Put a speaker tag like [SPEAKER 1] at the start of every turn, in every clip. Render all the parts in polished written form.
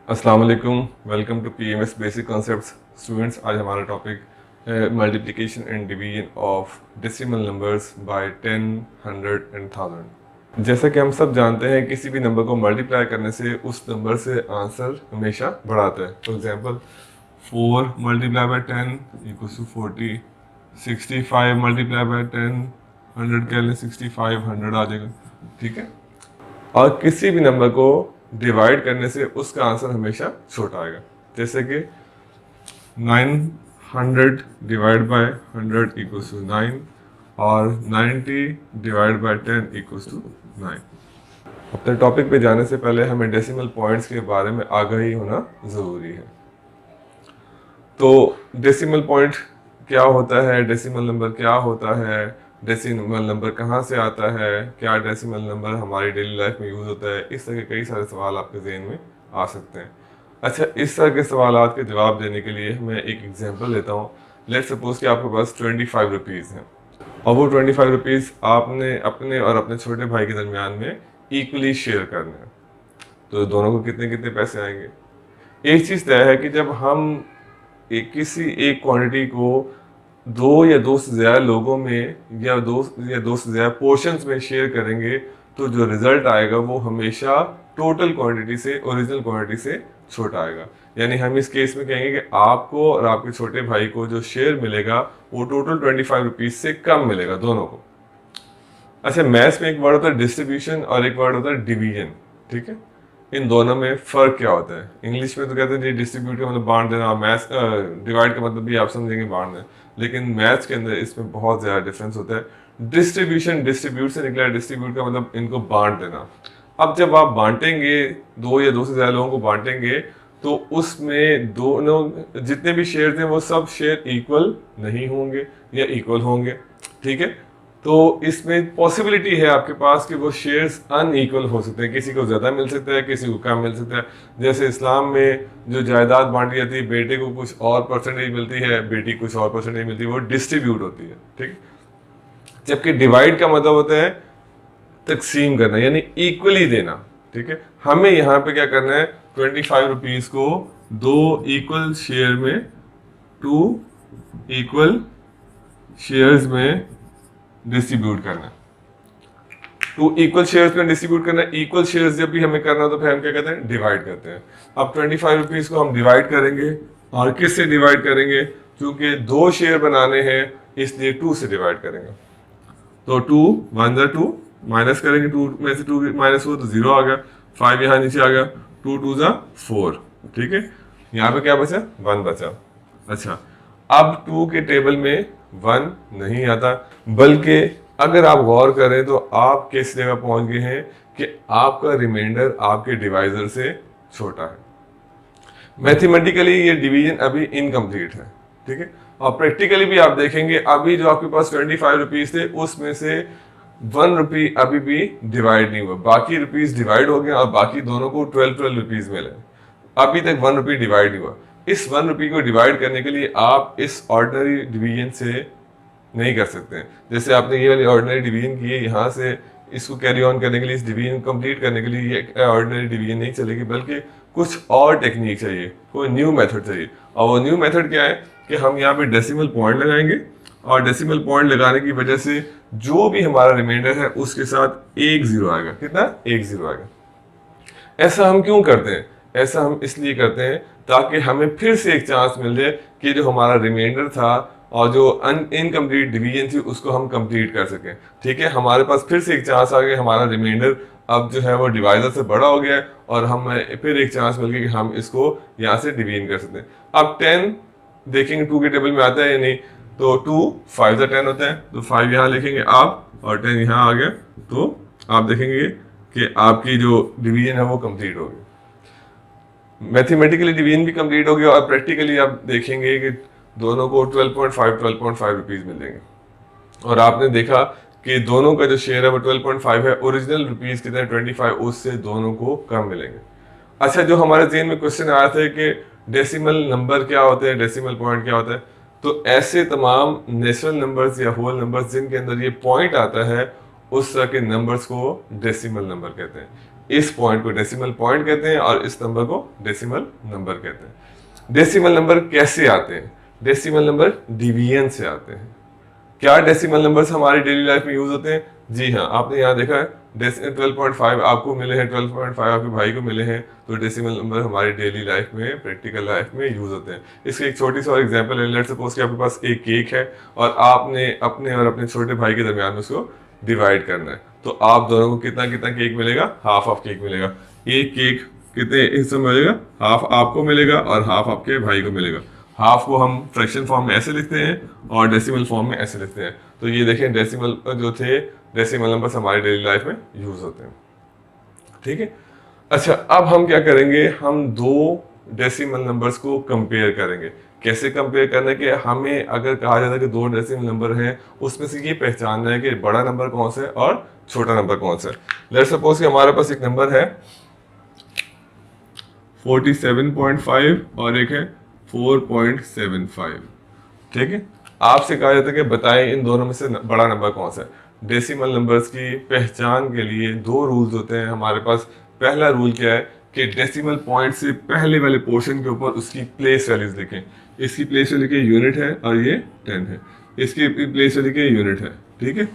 [SPEAKER 1] अस्सलाम वालेकुम, welcome to PMS basic concepts. Students, आज हमारा टॉपिक है multiplication and division of decimal numbers by 10, 100 and 1000। जैसा कि हम सब जानते हैं, किसी भी नंबर को मल्टीप्लाई करने से उस नंबर से आंसर हमेशा बढ़ाता है। For example 4 multiply by 10 equals to 40, 65 multiply by 10 100 कह लें, 65 100 आ जाएगा। ठीक है, और किसी भी नंबर को डिवाइड करने से उसका आंसर हमेशा छोटा आएगा। जैसे कि 900 डिवाइड बाय 100 इक्वल्स टू 9 और 90 डिवाइड बाय 10 इक्वल्स टू 9। अपने टॉपिक पे जाने से पहले हमें डेसिमल पॉइंट्स के बारे में आगाही होना ज़रूरी है। तो डेसिमल पॉइंट क्या होता है, डेसिमल नंबर क्या होता है, डेसिमल नंबर कहाँ से आता है, क्या डेसिमल नंबर हमारी डेली लाइफ में यूज़ होता है, इस तरह के कई सारे सवाल आपके जहन में आ सकते हैं। अच्छा, इस तरह के सवाल के जवाब देने के लिए मैं एक एग्जांपल लेता हूँ। लेट्स सपोज कि आपके पास 25 रुपीज़ हैं और वो 25 रुपीज़ आपने अपने और अपने छोटे भाई के दरमियान में इक्वली शेयर करने हैं। तो दोनों को कितने कितने पैसे आएंगे? एक चीज़ तय है कि जब हम किसी एक क्वांटिटी को दो या दो से ज़्यादा लोगों में या दो से ज़्यादा पोर्शंस में शेयर करेंगे तो जो रिजल्ट आएगा वो हमेशा टोटल क्वांटिटी से, ओरिजिनल क्वांटिटी से छोटा आएगा। यानी हम इस केस में कहेंगे कि आपको और आपके छोटे भाई को जो शेयर मिलेगा वो टोटल 25 रुपीज़ से कम मिलेगा दोनों को। अच्छा, मैथ्स में एक वर्ड होता है डिस्ट्रीब्यूशन और एक वर्ड होता है डिवीजन। ठीक है, इन दोनों में फ़र्क क्या होता है? इंग्लिश में तो कहते हैं जी डिस्ट्रीब्यूट का मतलब बांट देना, और मैथ्स डिवाइड का मतलब भी आप समझेंगे बांट देना, लेकिन मैथ्स के अंदर इसमें बहुत ज़्यादा डिफरेंस होता है। डिस्ट्रीब्यूशन डिस्ट्रीब्यूट से निकला है, डिस्ट्रीब्यूट का मतलब इनको बांट देना। अब जब आप बांटेंगे, दो या दो से ज़्यादा लोगों को बांटेंगे, तो उसमें दोनों जितने भी शेयर थे वो सब शेयर इक्वल नहीं होंगे या इक्वल होंगे। ठीक है, तो इसमें पॉसिबिलिटी है आपके पास कि वो शेयर्स अनइक्वल हो सकते हैं, किसी को ज़्यादा मिल सकता है, किसी को कम मिल सकता है। जैसे इस्लाम में जो जायदाद बांटी जाती है, बेटे को कुछ और परसेंटेज मिलती है, बेटी कुछ और परसेंटेज मिलती है, वो डिस्ट्रीब्यूट होती है। ठीक, जबकि डिवाइड का मतलब होता है तकसीम करना, यानी इक्वली देना। ठीक है, हमें यहाँ पे क्या करना है, 25 रुपीज़ को दो इक्वल शेयर में, टू इक्वल शेयर्स में डिस्ट्रीब्यूट करना। टू इक्वल शेयर्स में डिस्ट्रीब्यूट करना। इक्वल शेयर्स जब भी हमें करना तो फिर हम क्या कहते हैं, डिवाइड करते हैं। अब 25 रुपीज़ को हम डिवाइड करेंगे, और किससे डिवाइड करेंगे? क्योंकि दो शेयर बनाने हैं इसलिए 2 से डिवाइड करेंगे। तो 2 1 जा 2, माइनस करेंगे, 2 में से 2 माइनस हुआ तो 0 आ गया, 5 यहाँ नीचे आ गया, 2 2 जा 4। ठीक है, यहाँ पे क्या बचा? 1 बचा। अच्छा, अब 2 के टेबल में 1 नहीं आता, बल्कि अगर आप गौर करें तो आप किस जगह पहुंच गए हैं कि आपका रिमाइंडर आपके डिवाइजर से छोटा है। मैथमेटिकली ये डिवीजन अभी इनकम्प्लीट है। ठीक है, और प्रैक्टिकली भी आप देखेंगे, अभी जो आपके पास 25 रुपीज़ थे उसमें से 1 रुपी अभी भी डिवाइड नहीं हुआ, बाकी रुपीज़ डिवाइड हो गए और बाकी दोनों को 12 रुपीज़ मिले। अभी तक 1 रुपी डिवाइड नहीं हुआ। इस 1 रुपी को डिवाइड करने के लिए आप इस ऑर्डिनरी डिवीजन से नहीं कर सकते हैं। जैसे आपने ये वाली ऑर्डिनरी डिवीजन की है, यहाँ से इसको कैरी ऑन करने के लिए, इस डिवीजन कंप्लीट करने के लिए ये ऑर्डिनरी डिवीजन नहीं चलेगी, बल्कि कुछ और टेक्निक चाहिए, कोई न्यू मेथड चाहिए। और वो न्यू मेथड क्या है कि हम यहाँ पे डेसिमल पॉइंट लगाएंगे, और डेसिमल पॉइंट लगाने की वजह से जो भी हमारा रिमाइंडर है उसके साथ एक जीरो आएगा। कितना? एक जीरो आएगा। ऐसा हम क्यों करते हैं? ऐसा हम इसलिए करते हैं ताकि हमें फिर से एक चांस मिल जाए कि जो हमारा रिमाइंडर था और जो इनकम्प्लीट डिवीजन थी उसको हम कंप्लीट कर सकें। ठीक है, हमारे पास फिर से एक चांस आ गया, हमारा रिमाइंडर अब जो है वो डिवाइजर से बड़ा हो गया है और हम फिर एक चांस मिल गया कि हम इसको यहाँ से डिवीजन कर सकते हैं। अब 10 देखेंगे 2 के टेबल में आता है या नहीं, तो 2 5 का 10 होता है, तो 5 यहाँ लिखेंगे आप और 10 यहाँ आ गया, तो आप देखेंगे कि आपकी जो डिवीजन है वो कंप्लीट हो गई। मैथमेटिकली डिवीजन भी कंप्लीट हो गया और प्रैक्टिकली आप देखेंगे कि दोनों को 12.5 रुपीज़ मिलेंगे। और आपने देखा कि दोनों का जो शेयर है वो 12.5 है, ओरिजिनल रुपीज़ कितने 25, उससे दोनों को कम मिलेंगे। अच्छा, जो हमारे जेन में क्वेश्चन आया था कि डेसिमल नंबर क्या होते हैं, डेसिमल पॉइंट क्या होता है, तो ऐसे तमाम नेचुरल नंबर्स या होल नंबर्स जिनके अंदर ये पॉइंट आता है उस तरह के नंबर्स को डेसिमल नंबर कहते हैं। इस पॉइंट को डेसिमल पॉइंट कहते हैं और इस नंबर को डेसिमल नंबर कहते हैं। डेसिमल नंबर कैसे आते हैं? डेसिमल नंबर डिवीजन से आते हैं। क्या डेसिमल नंबर्स हमारी डेली लाइफ में यूज होते हैं? जी हाँ, आपने यहाँ देखा है 12.5 आपको मिले हैं, 12.5 आपके भाई को मिले हैं, तो डेसिमल नंबर हमारी डेली लाइफ में, प्रैक्टिकल लाइफ में यूज होते हैं। इसकी एक छोटी सी और एग्जांपल है। लेट्स सपोज कि आपके पास एक केक है और आपने अपने और अपने छोटे भाई के दरमियान में उसको डिवाइड करना है, तो आप दोनों को कितना कितना केक मिलेगा? हाफ ऑफ केक मिलेगा। एक केक कितने हिस्सों में मिलेगा? हाफ आपको मिलेगा और हाफ आपके भाई को मिलेगा। हाफ को हम फ्रैक्शन फॉर्म में ऐसे लिखते हैं और डेसिमल फॉर्म में ऐसे लिखते हैं। तो ये देखें, डेसिमल जो थे, डेसिमल नंबर्स हमारी डेली लाइफ में यूज होते हैं। ठीक है, अच्छा, अब हम क्या करेंगे? हम दो डेसिमल नंबर्स को कंपेयर करेंगे। कैसे कंपेयर करना है कि हमें अगर कहा जाता है कि दो डेसिमल नंबर हैं, उसमें से ये पहचानना है कि बड़ा नंबर कौन सा है और छोटा नंबर कौन सा है। लेट्स सपोज कि हमारे पास एक नंबर है 47.5 और एक है 4.75। ठीक है, आपसे कहा जाता है कि बताएं इन दोनों में से बड़ा नंबर कौन सा है। डेसिमल नंबर्स की पहचान के लिए दो रूल्स होते हैं हमारे पास। पहला रूल क्या है कि डेसिमल पॉइंट से पहले वाले पोर्शन के ऊपर उसकी प्लेस वैल्यूज लिखें। इसकी प्लेस वैल्यू के यूनिट है और ये 10 है, इसकी प्लेस वैल्यू के यूनिट है। ठीक है,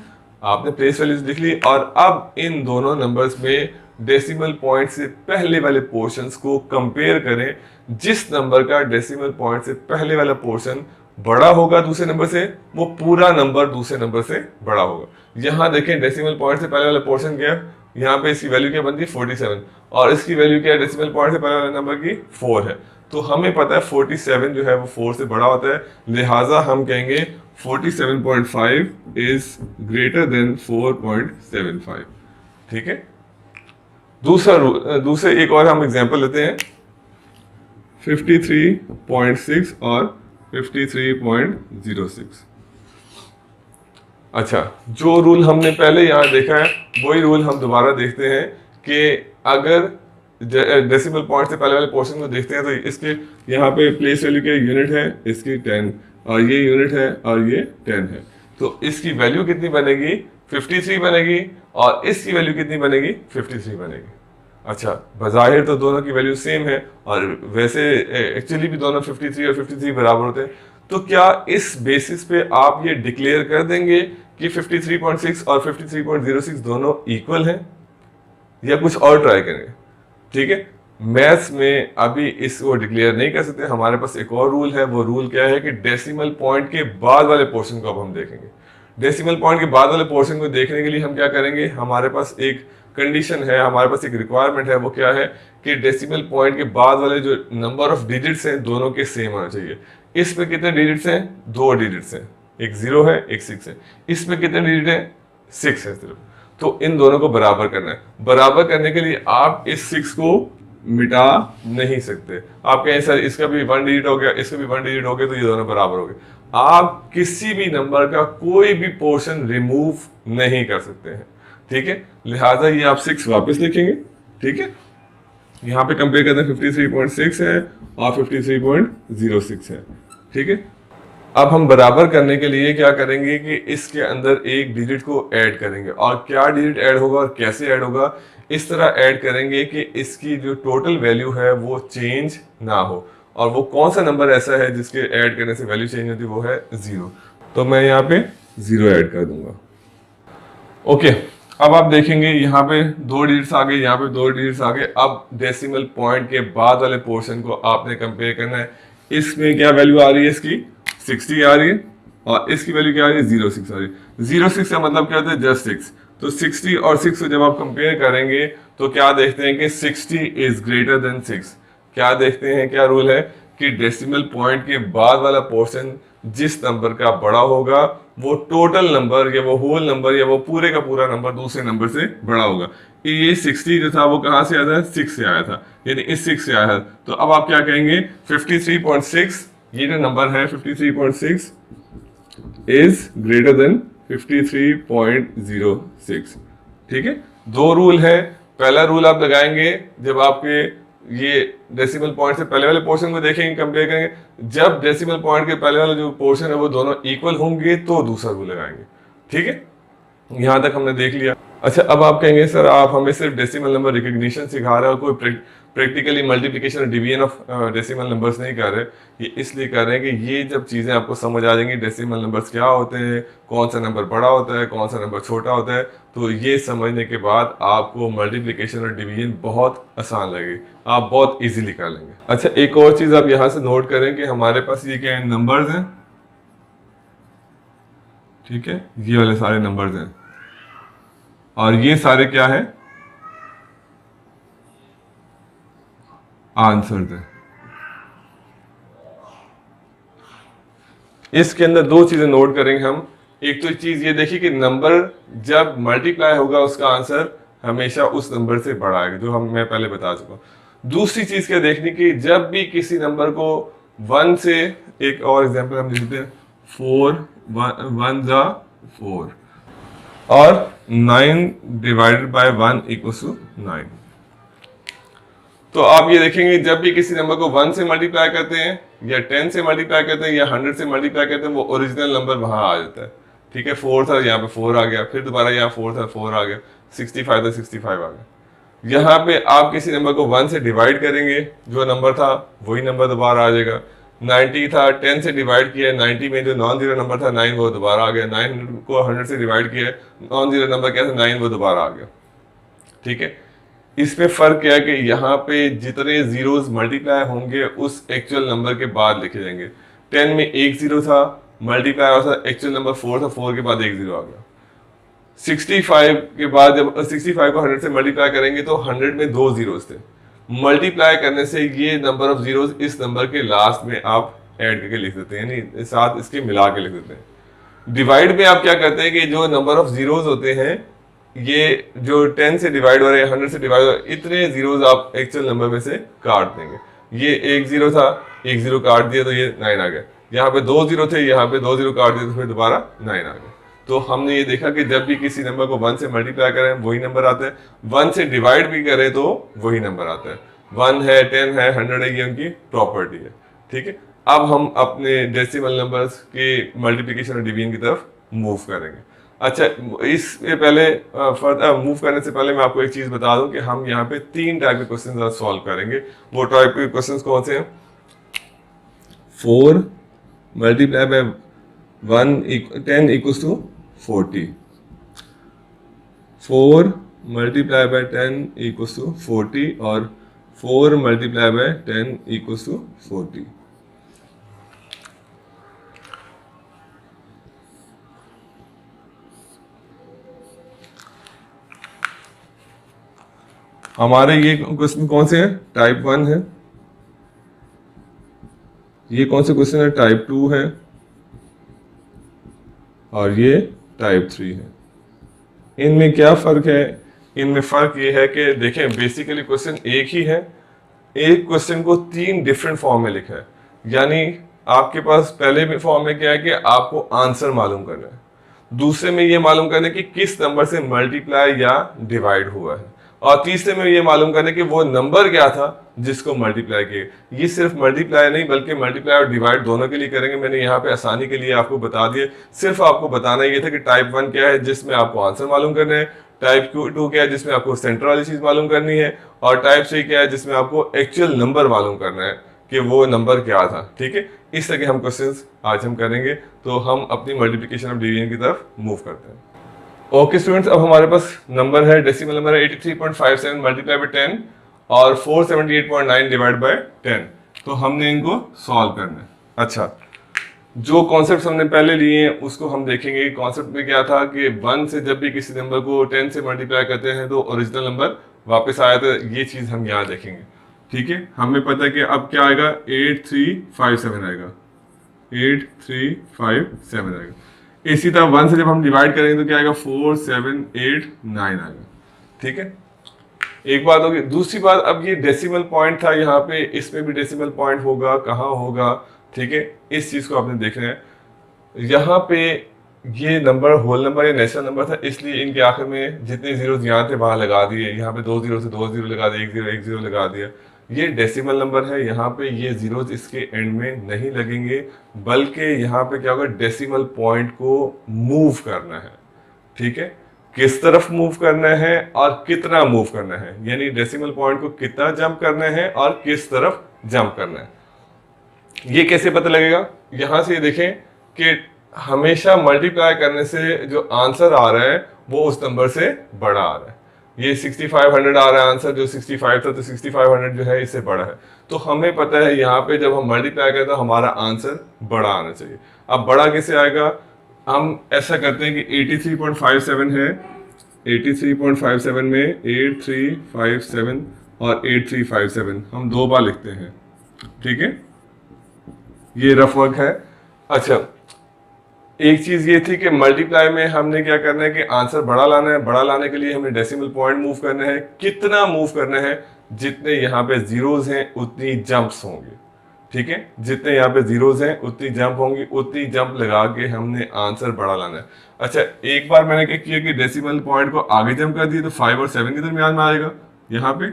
[SPEAKER 1] आपने प्लेस वैल्यूज लिख ली और अब इन दोनों नंबर्स में डेसिमल पॉइंट से पहले वाले पोर्शंस को कंपेयर करें। जिस नंबर का डेसिमल पॉइंट से पहले वाला पोर्शन बड़ा होगा दूसरे नंबर से, वो पूरा नंबर दूसरे नंबर से बड़ा होगा। यहाँ देखें, डेसिमल पॉइंट से पहले वाला पोर्शन क्या है? यहाँ पे इसकी वैल्यू क्या बनती है? 47, और इसकी वैल्यू क्या है डेसिमल पॉइंट से पहले वाले नंबर की? 4 है। तो हमें पता है 47 जो है वो 4 से बड़ा होता है, लिहाजा हम कहेंगे 47.5 इज ग्रेटर देन 4.75। ठीक है, दूसरे एक और हम एग्जांपल लेते हैं 53.6 और 53.06। अच्छा, जो रूल हमने पहले यहाँ देखा है वही रूल हम दोबारा देखते हैं कि अगर डेसिमल पॉइंट से पहले वाले पोर्शन को देखते हैं तो इसके यहाँ पे प्लेस वैल्यू के यूनिट है, इसकी 10 और ये यूनिट है और ये 10 है। तो इसकी वैल्यू कितनी बनेगी? 53 बनेगी और इसकी वैल्यू कितनी बनेगी? 53 बनेगी। अच्छा, बज़ाहिर तो दोनों की वैल्यू सेम है और वैसे एक्चुअली भी दोनों 53 और 53 बराबर होते हैं। तो क्या इस बेसिस पे आप ये डिक्लेयर कर देंगे कि 53.6 और 53.06 दोनों इक्वल हैं, या कुछ और ट्राई करेंगे? ठीक है, मैथ्स में अभी इसको डिक्लेयर नहीं कर सकते। हमारे पास एक और रूल है। वो रूल क्या है कि डेसिमल पॉइंट के बाद वाले पोर्शन को अब हम देखेंगे। डेसिमल पॉइंट के बाद वाले पोर्शन को देखने के लिए हम क्या करेंगे? हमारे पास एक कंडीशन है, हमारे पास एक रिक्वायरमेंट है। वो क्या है कि डेसिमल पॉइंट के बाद वाले जो नंबर ऑफ डिजिट्स हैं दोनों के सेम होना चाहिए। इसमें कितने डिजिट्स हैं? 2 डिजिट्स हैं, एक 0 है एक 6 है। इसमें कितने डिजिट हैं? 6 है सिर्फ। तो इन दोनों को बराबर करना है। बराबर करने के लिए आप इस 6 को मिटा नहीं सकते। आप कहें सर इसका भी 1 डिजिट हो गया, इसका भी 1 डिजिट हो गया, तो ये दोनों बराबर हो गए। आप किसी भी नंबर का कोई भी पोर्शन रिमूव नहीं कर सकते हैं। ठीक है, लिहाजा ये आप 6 वापस लिखेंगे। ठीक है, यहाँ पे कंपेयर करते हैं 53.6 है और 53.06 है। ठीक है, अब हम बराबर करने के लिए क्या करेंगे कि इसके अंदर एक डिजिट को ऐड करेंगे। और क्या डिजिट ऐड होगा और कैसे ऐड होगा? इस तरह ऐड करेंगे कि इसकी जो टोटल वैल्यू है वो चेंज ना हो। और वो कौन सा नंबर ऐसा है जिसके ऐड करने से वैल्यू चेंज होती है? वो है 0। तो मैं यहाँ पे 0 ऐड कर दूंगा। ओके, अब आप देखेंगे यहाँ पे 2 डिजिट्स आ गए, यहाँ पे 2 डिजिट्स आ गए। अब डेसिमल पॉइंट के बाद वाले पोर्शन को आपने कंपेयर करना है। इसमें क्या वैल्यू आ रही है? इसकी 60 आ रही है और इसकी वैल्यू क्या आ रही है? 06 आ रही है। 06 का मतलब क्या होता है? जस्ट 6। तो 60 और 6 को जब आप कंपेयर करेंगे तो क्या देखते हैं कि 60 इज ग्रेटर देन 6। क्या देखते हैं, क्या रूल है कि डेसिमल पॉइंट के बाद वाला पोर्शन जिस नंबर का बड़ा होगा वो टोटल नंबर या वो होल नंबर या वो पूरे का पूरा नंबर दूसरे नंबर से बड़ा होगा। ये 60 जो था वो कहाँ से आया था? 6 से आया था, यानी इस 6 से आया था। तो अब आप क्या कहेंगे? 53.6, ये जो नंबर है 53.6 इज ग्रेटर देन 53.06। ठीक है, 2 रूल है। पहला रूल आप लगाएंगे जब आपके ये डेसिमल पॉइंट से पहले वाले पोर्शन को देखेंगे, कंपेयर करेंगे। जब डेसिमल पॉइंट के पहले वाला जो पोर्शन है वो दोनों इक्वल होंगे तो दूसरा रूल लगाएंगे। ठीक है, यहां तक हमने देख लिया। अच्छा, अब आप कहेंगे सर आप हमें सिर्फ डेसिमल नंबर रिकग्निशन सिखा रहे हो, कोई प्रैक्टिकली मल्टीप्लिकेशन और डिवीजन ऑफ डेसिमल नंबर्स नहीं कर रहे। ये इसलिए कर रहे हैं कि ये जब चीज़ें आपको समझ आ जाएंगी, डेसिमल नंबर्स क्या होते हैं, कौन सा नंबर बड़ा होता है, कौन सा नंबर छोटा होता है, तो ये समझने के बाद आपको मल्टीप्लिकेशन और डिवीजन बहुत आसान लगेगी, आप बहुत ईजिली कर लेंगे। अच्छा, एक और चीज़ आप यहाँ से नोट करें कि हमारे पास ये क्या है, नंबर्स हैं, ठीक है, ये वाले सारे नंबर्स हैं और ये सारे क्या है, आंसर है। इसके अंदर दो चीजें नोट करेंगे हम। एक तो चीज ये देखिए कि नंबर जब मल्टीप्लाई होगा उसका आंसर हमेशा उस नंबर से बड़ा आएगा, जो मैं पहले बता चुका हूं। दूसरी चीज क्या देखनी कि जब भी किसी नंबर को 1 से, एक और एग्जांपल हम लिखते हैं 4 1 जा 4 और 9 डिवाइडेड बाय 1 इक्वल्स टू 9। तो आप ये देखेंगे जब भी किसी नंबर को 1 से मल्टीप्लाई करते हैं या 10 से मल्टीप्लाई करते हैं या 100 से मल्टीप्लाई करते हैं, वो ओरिजिनल नंबर वहां आ जाता है। ठीक है, 4 था, यहाँ पे 4 आ गया, फिर दोबारा यहाँ 4 था, 4 आ गया, 65 था, 65 आ गया। यहाँ पे आप किसी नंबर को 1 से डिवाइड करेंगे, जो नंबर था वही नंबर दोबारा आ जाएगा। 90 था, 10 से डिवाइड किया, 90 में जो नॉन जीरो नंबर था 9, वो दोबारा आ गया। 9 को 100 से डिवाइड किया, नॉन जीरो नंबर क्या था 9, वो दोबारा आ गया। ठीक है, इसमें फर्क क्या है कि यहाँ पे जितने जीरोस मल्टीप्लाई होंगे उस एक्चुअल नंबर के बाद लिखे जाएंगे। 10 में एक जीरो था, मल्टीप्लाई हुआ था, एक्चुअल नंबर 4 था, 4 के बाद एक जीरो आ गया। 65 के बाद जब 65 को 100 से मल्टीप्लाई करेंगे तो 100 में दो जीरोस थे। मल्टीप्लाई करने से ये नंबर ऑफ जीरोस इस नंबर के लास्ट में आप ऐड करके लिख देते हैं, यानी साथ इसके मिला के लिख देते हैं। डिवाइड में आप क्या करते हैं कि जो नंबर ऑफ जीरोस होते हैं, ये जो 10 से डिवाइड हो रहे हैं, 100 से डिवाइड हो रहे हैं, इतने जीरोस आप एक्चुअल नंबर में से काट देंगे। ये एक जीरो था, एक जीरो काट दिया तो ये 9 आ गया। यहाँ पे दो जीरो थे, यहाँ पे दो जीरो काट दिए तो फिर दोबारा 9 आ गया। तो हमने ये देखा कि जब भी किसी नंबर को 1 से मल्टीप्लाई करें वही नंबर आता है, 1 से डिवाइड भी करें तो वही नंबर आता है। 1 है, 10 है, 100 है, ये उनकी प्रॉपर्टी है। ठीक है, अब हम अपने डेसिमल नंबर्स के मल्टीप्लिकेशन और डिवीजन की तरफ मूव करेंगे। अच्छा, इससे पहले मूव करने से पहले मैं आपको एक चीज बता दूं कि हम यहाँ पे 3 टाइप के क्वेश्चन सॉल्व करेंगे। वो टाइप के क्वेश्चन कौन से हैं? 4 multiply by 10 equals to 40, 4 multiply by 10 equals to 40 और 4 मल्टीप्लाई बाय 10 इक्वल्स टू 40। हमारे ये क्वेश्चन कौन से हैं? टाइप 1 है। ये कौन से क्वेश्चन है? टाइप 2 है और ये टाइप 3 है। इनमें क्या फर्क है? इनमें फर्क ये है कि देखें, बेसिकली क्वेश्चन एक ही है, एक क्वेश्चन को 3 डिफरेंट फॉर्म में लिखा है। यानी आपके पास पहले फॉर्म में क्या है कि आपको आंसर मालूम करना है, दूसरे में ये मालूम करना है कि किस नंबर से मल्टीप्लाई या डिवाइड हुआ है, और तीसरे में ये मालूम करना है कि वो नंबर क्या था जिसको मल्टीप्लाई किया। ये सिर्फ मल्टीप्लाई नहीं बल्कि मल्टीप्लाई और डिवाइड दोनों के लिए करेंगे। मैंने यहाँ पे आसानी के लिए आपको बता दिया, सिर्फ आपको बताना ये था कि टाइप 1 क्या है जिसमें आपको आंसर मालूम करना है, टाइप 2 क्या है जिसमें आपको सेंटर वाली चीज मालूम करनी है, और टाइप 3 क्या है जिसमें आपको एक्चुअल नंबर मालूम करना है कि वो नंबर क्या था। ठीक है, इस तरह के हम क्वेश्चंस आज हम करेंगे। तो हम अपनी मल्टीप्लिकेशन ऑफ डिवीजन की तरफ मूव करते हैं। ओके स्टूडेंट्स, अब हमारे पास नंबर है, डेसिमल नंबर है 83.57 मल्टीप्लाई बाय 10 और 478.9 डिवाइड बाय 10। तो हमने इनको सॉल्व करना है। अच्छा, जो कॉन्सेप्ट हमने पहले लिए हैं उसको हम देखेंगे। कॉन्सेप्ट में क्या था कि 1 से जब भी किसी नंबर को 10 से मल्टीप्लाई करते हैं तो ओरिजिनल नंबर वापस आया था। ये चीज हम यहाँ देखेंगे। ठीक है, हमें पता है कि अब क्या आएगा, 8357 आएगा, 8357 आएगा। इसी तरह 1 से जब हम डिवाइड करेंगे तो क्या आएगा, 4789 आएगा। ठीक है, एक बात होगी। दूसरी बात, अब ये डेसिमल पॉइंट था यहाँ पे, इसमें भी डेसिमल पॉइंट होगा, कहाँ होगा? ठीक है, इस चीज को आपने देखना है। यहाँ पे ये नंबर होल नंबर या नेचुरल नंबर था, इसलिए इनके आखिर में जितने जीरो यहाँ थे वहां लगा दिए। यहाँ पे 2 जीरो से 2 जीरो लगा दिए, 1 जीरो लगा दिया। ये डेसिमल नंबर है, यहाँ पे ये जीरोस इसके एंड में नहीं लगेंगे, बल्कि यहाँ पे क्या होगा, डेसिमल पॉइंट को मूव करना है। ठीक है, किस तरफ मूव करना है और कितना मूव करना है, यानी डेसिमल पॉइंट को कितना जंप करना है और किस तरफ जंप करना है। ये कैसे पता लगेगा? यहां से देखें कि हमेशा मल्टीप्लाई करने से जो आंसर आ रहा है वो उस नंबर से बड़ा आ रहा है। ये 6500 आ रहा है आंसर, जो 65 था, तो 6500 जो है इससे बड़ा है। तो हमें पता है यहाँ पे जब हम मल्टीप्लाई करें तो हमारा आंसर बड़ा आना चाहिए। अब बड़ा कैसे आएगा? हम ऐसा करते हैं कि 83.57 है, 83.57 में 8357 और 8357 हम 2 बार लिखते हैं, ठीक है, ये रफ वर्क है। अच्छा, एक चीज ये थी कि मल्टीप्लाई में हमने क्या करना है कि आंसर बड़ा लाना है। बड़ा लाने के लिए हमें डेसिमल पॉइंट मूव करना है। कितना मूव करना है? जितने यहाँ पे जीरोज हैं उतनी जंप्स होंगे, ठीक है, जितने यहाँ पे जीरोज हैं उतनी जंप होंगी, उतनी जंप लगा के हमने आंसर बड़ा लाना है। अच्छा, एक बार मैंने क्या किया कि डेसिमल पॉइंट को आगे जंप कर दिया तो 5 और 7 के दरमियान में आएगा यहाँ पे,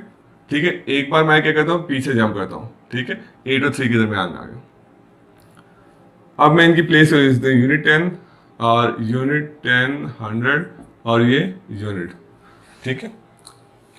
[SPEAKER 1] ठीक है। एक बार मैं क्या करता हूँ, पीछे जंप करता हूँ, ठीक है, 8 और 3 के दरमियान में आ गया। अब मैं इनकी प्लेस यूनिट 10 और यूनिट 10 100 और ये यूनिट, ठीक है।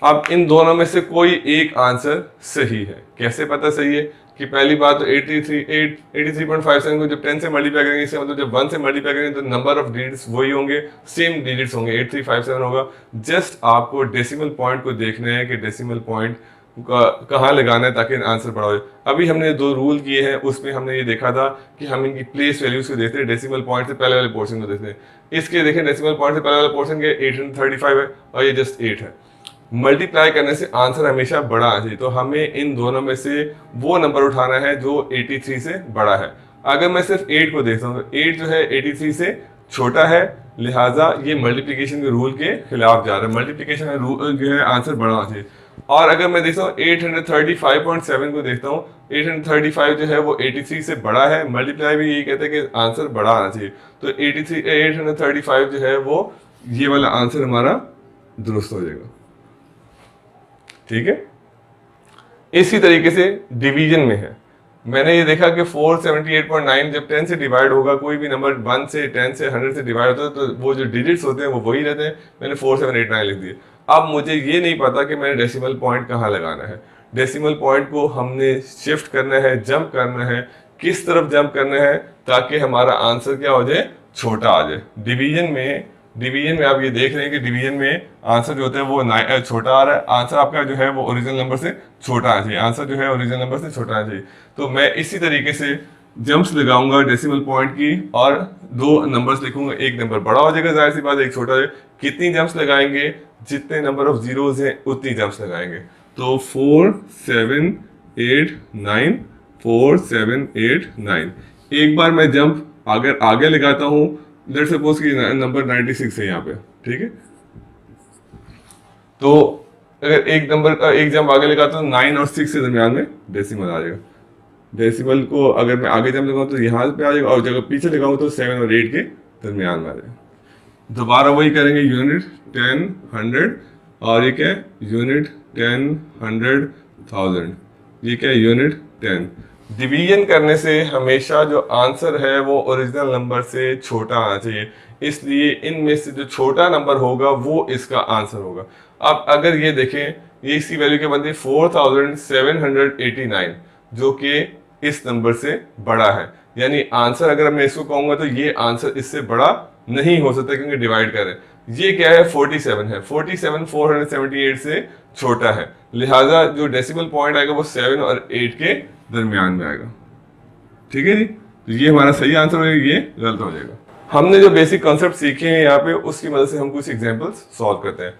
[SPEAKER 1] अब इन दोनों में से कोई एक आंसर सही है। कैसे पता सही है? कि पहली बात तो 83.57 को जब 10 से मल्टीप्लाई करेंगे, इससे मतलब जब 1 से मल्टीप्लाई करेंगे तो नंबर ऑफ डिजिट्स वही होंगे, सेम डिजिट्स होंगे, 8357 होगा। जस्ट आपको डेसिमल पॉइंट को देखना है कि डेसिमल पॉइंट कहाँ लगाना है ताकि आंसर बड़ा हो। अभी हमने 2 रूल किए हैं, उसमें हमने ये देखा था कि हम इनकी प्लेस वैल्यूज को देखते हैं, डेसिमल पॉइंट से पहले वाले पोर्शन को देखते हैं। इसके देखें, डेसिमल पॉइंट से पहले वाले पोर्शन के 835 है और ये जस्ट 8 है। मल्टीप्लाई करने से आंसर हमेशा बड़ा आ जाए, तो हमें इन दोनों में से वो नंबर उठाना है जो 83 से बड़ा है। अगर मैं सिर्फ 8 को देखता हूँ तो 8 जो है 83 से छोटा है, लिहाजा ये मल्टीप्लिकेशन के रूल के खिलाफ जा रहा है। मल्टीप्लिकेशन का रूल जो है आंसर बड़ा आ जाए। और अगर मैं देखता हूँ 835.7 को देखता हूँ, 835 जो है वो 83 से बड़ा है। मल्टीप्लाई भी यही कहते हैं कि आंसर बड़ा आना चाहिए, तो 835 जो है वो ये वाला आंसर हमारा दुरुस्त हो जाएगा, ठीक है। इसी तरीके से डिवीजन में है, मैंने ये देखा कि 478.9 जब 10 से डिवाइड होगा, कोई भी नंबर 1 से 10 से 100 से डिवाइड होता है तो वो जो डिजिट्स होते हैं वो वही रहते हैं। मैंने 4789 लिख दिए। अब मुझे ये नहीं पता कि मैंने डेसिमल पॉइंट कहाँ लगाना है। डेसिमल पॉइंट को हमने शिफ्ट करना है, जंप करना है, किस तरफ जंप करना है ताकि हमारा आंसर क्या हो जाए, छोटा आ जाए। डिवीजन में आप ये देख रहे हैं कि डिवीजन में आंसर जो होता है वो छोटा आ रहा है। आंसर आपका जो है वो ओरिजिनल नंबर से छोटा आना चाहिए, आंसर जो है ओरिजिनल नंबर से छोटा आना चाहिए। तो मैं इसी तरीके से जंप्स लगाऊंगा डेसिमल पॉइंट की और 2 नंबर्स लिखूंगा, एक नंबर बड़ा हो जाएगा, जाहिर सी बात, एक छोटा हो जाएगा। कितनी जंप्स लगाएंगे? जितने नंबर ऑफ जीरोज हैं उतनी जंप्स लगाएंगे। तो 4 7 8 9 4 7 8 9। एक बार मैं जंप अगर आगे लगाता हूँ, लेट्स सपोज कि नंबर 96 है यहाँ पे, ठीक है, तो अगर एक नंबर का एक जंप आगे लगाता हूँ 9 और 6 के दरमियान में डेसिमल आ जाएगा। डेसिमल को अगर मैं आगे जंप लगाऊँ तो यहाँ पे आ जाएगा, और जगह पीछे लगाऊँ तो 7 और 8 के दरमियान में आ जाएगा। दोबारा वही करेंगे, यूनिट 10 100 और ये क्या है, यूनिट 10 100 1000, ये क्या है, यूनिट 10। डिवीजन करने से हमेशा जो आंसर है वो ओरिजिनल नंबर से छोटा आना चाहिए, इसलिए इनमें से जो छोटा नंबर होगा वो इसका आंसर होगा। अब अगर ये देखें, ये इसकी वैल्यू क्या बनती है, 4789, जो कि इस नंबर से बड़ा है। यानी आंसर अगर मैं इसको कहूंगा तो ये आंसर इससे बड़ा नहीं हो सकता क्योंकि डिवाइड करें। ये क्या है, 47 है, 47 478 से छोटा है, लिहाजा जो डेसिमल पॉइंट आएगा वो 7 और 8 के दरमियान में आएगा, ठीक है जी। तो ये हमारा सही आंसर हो जाएगा, ये गलत हो जाएगा। हमने जो बेसिक कॉन्सेप्ट सीखे हैं यहाँ पे, उसकी मदद से हम कुछ एग्जांपल्स सॉल्व करते हैं।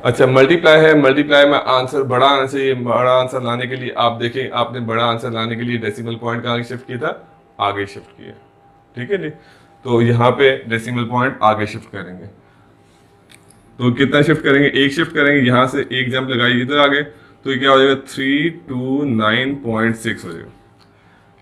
[SPEAKER 1] अच्छा, मल्टीप्लाई है, मल्टीप्लाई में आंसर बड़ा आना चाहिए। बड़ा आंसर लाने के लिए आप देखें, आपने बड़ा आंसर लाने के लिए डेसिमल पॉइंट कहाँ शिफ्ट किया था, आगे शिफ्ट किया, ठीक है जी। तो यहाँ पे डेसिमल पॉइंट आगे शिफ्ट करेंगे, तो कितना शिफ्ट करेंगे, एक शिफ्ट करेंगे, यहाँ से एक जंप लगाइए इधर आगे, तो ये क्या हो जाएगा, 329.6 हो जाएगा।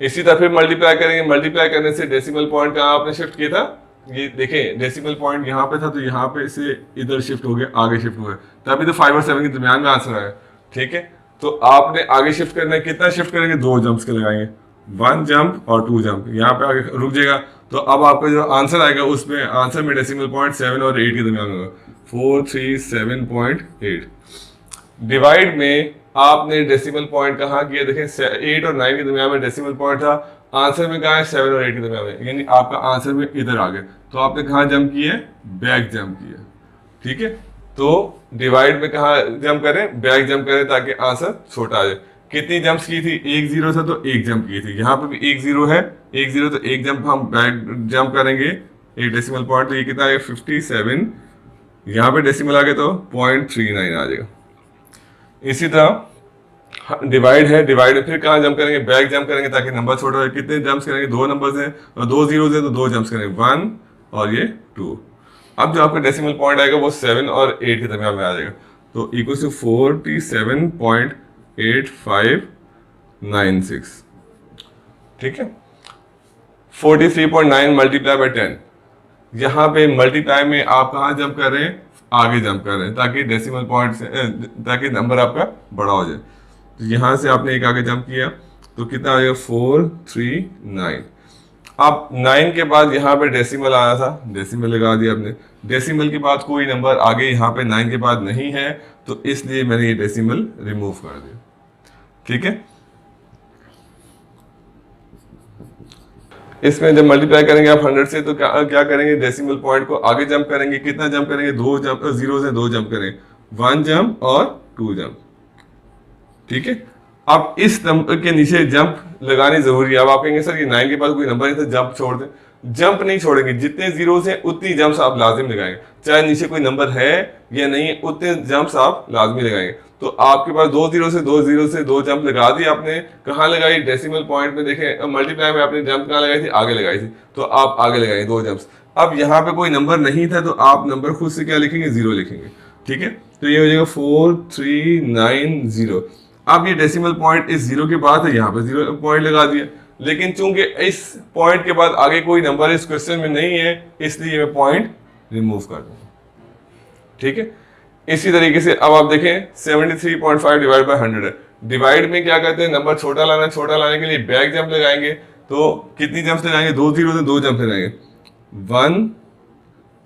[SPEAKER 1] इसी तरह फिर मल्टीप्लाई करेंगे, मल्टीप्लाई करने से डेसिमल पॉइंट कहाँ आपने शिफ्ट किया था, ये देखें डेसिमल पॉइंट यहाँ पे था तो यहाँ पे से इधर शिफ्ट हो गया, आगे शिफ्ट हो गया, तभी तो 5 और 7 के दरमियान में आंसर आया, ठीक है। तो आपने आगे शिफ्ट करना है, कितना शिफ्ट करेंगे, 2 जंप्स के लगाएंगे, 1 जंप और 2 जंप, यहाँ पे आगे रुक जाएगा। तो अब आपका जो आंसर आएगा उसमें आंसर में डेसिमल पॉइंट 7 और 8 के दरमियान होगा, 437.8। डिवाइड में आपने डेसिमल पॉइंट कहाँ किया, देखें 8 और 9 के दरमियान में डेसिमल पॉइंट था, आंसर में कहाँ है 7 और 8 के दरमियान में, यानी आपका आंसर में इधर आ गया, तो आपने कहाँ जंप किया, बैक जंप किया। ठीक है, तो डिवाइड में कहाँ जंप करें, बैक जंप करें ताकि आंसर छोटा आ जाए। कितनी जंप्स की थी, एक जीरो था तो एक जंप की थी, यहाँ पे भी एक जीरो है, एक जीरो तो एक जंप हम बैक जंप करेंगे, एक डेसिमल पॉइंट, तो ये कितना है 57, यहाँ पे डेसिमल आ गया तो 0.39 आ जाएगा। इसी तरह डिवाइड है, डिवाइड फिर कहाँ जंप करेंगे, बैक जंप करेंगे ताकि नंबर छोटा हो। कितने जंप्स करेंगे, दो नंबर्स हैं और दो जीरोस हैं तो दो जंप्स करेंगे, 1 और ये 2। अब जो आपका डेसिमल पॉइंट आएगा वो 7 और 8 के दरमियान में आ जाएगा, तो इक्वल टू 47.8596। ठीक है, 43.9 मल्टीप्लाई बाई 10, यहाँ पे मल्टीप्लाई में आप कहाँ जंप कर रहे हैं, आगे जंप कर रहे हैं ताकि डेसिमल पॉइंट से ताकि नंबर आपका बड़ा हो जाए। तो यहाँ से आपने एक आगे जंप किया तो कितना आ जाएगा 439। अब 9 के बाद यहाँ पे डेसिमल आया था, डेसिमल लगा दिया आपने, डेसिमल के बाद कोई नंबर आगे यहाँ पे 9 के बाद नहीं है तो इसलिए मैंने ये डेसिमल रिमूव कर दिया। ठीक है, इसमें जब मल्टीप्लाई करेंगे आप 100 से तो क्या करेंगे, डेसिमल पॉइंट को आगे जंप करेंगे, कितना जंप करेंगे, दो जंप, जीरो से दो जंप करेंगे, 1 जंप और 2 जंप। ठीक है, अब इस नंबर के नीचे जंप लगानी जरूरी है। अब आप कहेंगे सर ये 9 के बाद कोई नंबर नहीं था, जंप छोड़ दें, जंप नहीं छोड़ेंगे, जितने जीरोस हैं उतनी जंप्स आप लाजिम लगाएंगे, चाहे नीचे कोई नंबर है या नहीं है उतने जंप्स आप लाजमी लगाएंगे। तो आपके पास दो जीरो से दो जंप लगा दी आपने, कहाँ लगाई, डेसिमल पॉइंट में, देखें मल्टीप्लाई में आपने जंप कहाँ लगाई थी, आगे लगाई थी, तो आप आगे लगाएंगे दो जंप्स। अब यहाँ पे कोई नंबर नहीं था तो आप नंबर खुद से क्या लिखेंगे, जीरो लिखेंगे। ठीक है, तो ये हो जाएगा 4390। अब ये डेसिमल पॉइंट इस जीरो के बाद है, यहाँ पे जीरो पॉइंट लगा दिया, लेकिन चूंकि इस पॉइंट के बाद आगे कोई नंबर इस क्वेश्चन में नहीं है इसलिए मैं पॉइंट रिमूव कर दूंगा। ठीक है, इसी तरीके से अब आप देखें 73.5 डिवाइड बाय 100 है, डिवाइड में क्या कहते हैं, नंबर छोटा लाना, छोटा लाने के लिए बैक जंप लगाएंगे, तो कितनी जंप्स लगाएंगे, दो जीरो से दो जंप लगाएंगे, 1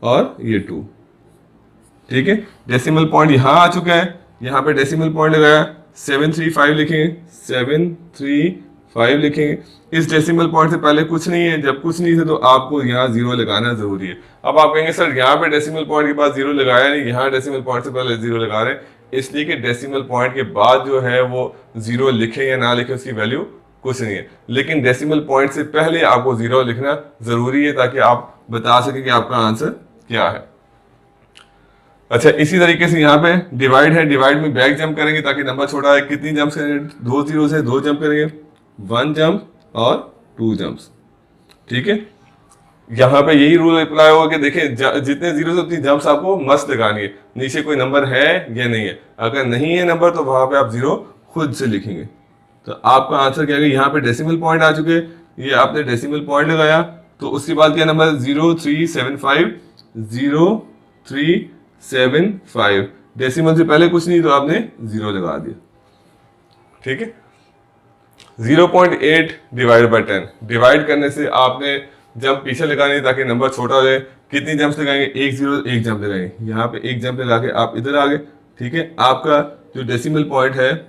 [SPEAKER 1] और ये 2। ठीक है, डेसिमल पॉइंट यहाँ आ चुका है, यहाँ पे डेसिमल पॉइंट लगाया, 735 लिखेंगे, 735 लिखेंगे। इस डेसिमल पॉइंट से पहले कुछ नहीं है, जब कुछ नहीं है तो आपको यहाँ जीरो लगाना जरूरी है। अब आप कहेंगे सर यहाँ पे डेसिमल पॉइंट के बाद जीरो लगाया नहीं, यहाँ डेसिमल पॉइंट से पहले जीरो लगा रहे हैं, इसलिए कि डेसिमल पॉइंट के बाद जो है वो जीरो लिखे या ना लिखे उसकी वैल्यू कुछ नहीं है, लेकिन डेसिमल पॉइंट से पहले आपको जीरो लिखना जरूरी है ताकि आप बता सकें कि आपका आंसर क्या है। अच्छा, इसी तरीके से यहाँ पे डिवाइड है, डिवाइड में बैक जंप करेंगे ताकि नंबर छोटा है, कितनी जंप्स करेंगे, दो जीरो से दो जंप करेंगे, 1 जंप और 2 जंप्स। ठीक है, यहाँ पे यही रूल अप्लाई होगा कि देखिए जितने जीरो से उतनी जंप्स आपको मस्त लगानी है, नीचे कोई नंबर है या नहीं है, अगर नहीं है नंबर तो वहां पे आप जीरो खुद से लिखेंगे। तो आपका आंसर क्या है, यहाँ पे डेसिमल पॉइंट आ चुके, ये आपने डेसिमल पॉइंट लगाया तो उसके बाद क्या नंबर 0375, डेसिमल से पहले कुछ नहीं तो आपने जीरो लगा दिया। ठीक है, 0.8 डिवाइड बाय 10, डिवाइड करने से आपने जंप पीछे लगानी ताकि नंबर छोटा हो जाए। कितनी जंप्स लगाएंगे, एक जीरो एक जंप लगाएंगे, यहाँ पे एक जंप लगा के आप इधर आ गए। ठीक है, आपका जो डेसिमल पॉइंट है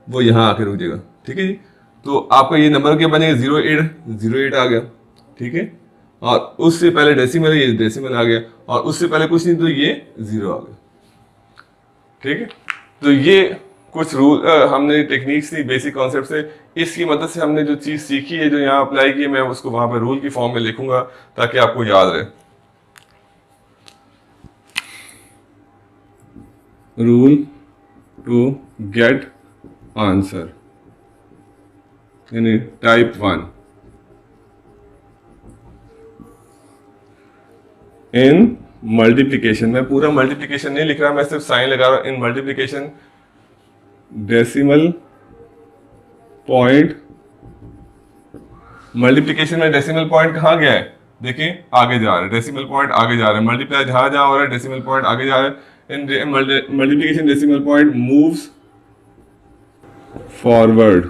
[SPEAKER 1] वो यहाँ आके रुक जाएगा। ठीक है जी, तो आपका ये नंबर क्या बनेगा, 08 आ गया। ठीक है, और उससे पहले डेसिमल है, ये डेसिमल आ गया, और उससे पहले कुछ नहीं तो ये जीरो आ गया। ठीक है, तो ये कुछ रूल हमने टेक्निक्स थी, बेसिक कॉन्सेप्ट से, इसकी मदद से हमने जो चीज़ सीखी है, जो यहाँ अप्लाई की है, मैं उसको वहां पे रूल की फॉर्म में लिखूंगा ताकि आपको याद रहे। रूल टू गेट आंसर यानी टाइप 1 इन मल्टीप्लिकेशन। मैं पूरा मल्टीप्लिकेशन नहीं लिख रहा, मैं सिर्फ साइन लगा रहा हूं। इन मल्टीप्लिकेशन डेसिमल पॉइंट, मल्टीप्लिकेशन में डेसिमल पॉइंट कहाँ गया है, देखिए आगे जा रहा है, डेसिमल पॉइंट आगे जा रहा है, मल्टीप्लाई जहां जहां हो रहा है डेसिमल पॉइंट आगे जा रहा है। इन multiplication decimal point moves forward.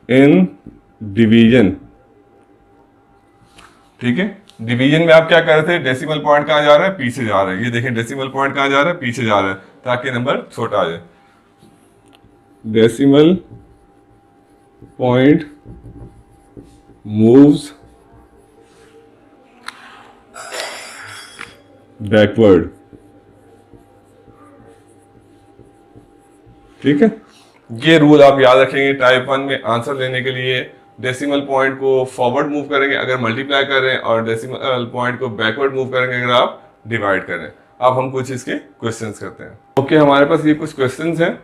[SPEAKER 1] In division ठीक है। डिवीजन में आप क्या कर रहे थे, डेसिमल पॉइंट कहाँ जा रहा है, पीछे जा रहा है। ये देखें डेसिमल पॉइंट कहाँ जा रहा है, पीछे जा रहा है, ताकि नंबर छोटा आ जाए। Decimal point moves backward. ठीक है, ये रूल आप याद रखेंगे टाइप 1 में आंसर लेने के लिए। डेसिमल पॉइंट को फॉरवर्ड मूव करेंगे अगर मल्टीप्लाई कर रहे हैं, और डेसिमल पॉइंट को बैकवर्ड मूव करेंगे अगर आप डिवाइड कर रहे हैं। अब हम कुछ इसके क्वेश्चंस करते हैं। ओके, हमारे पास ये कुछ क्वेश्चंस हैं।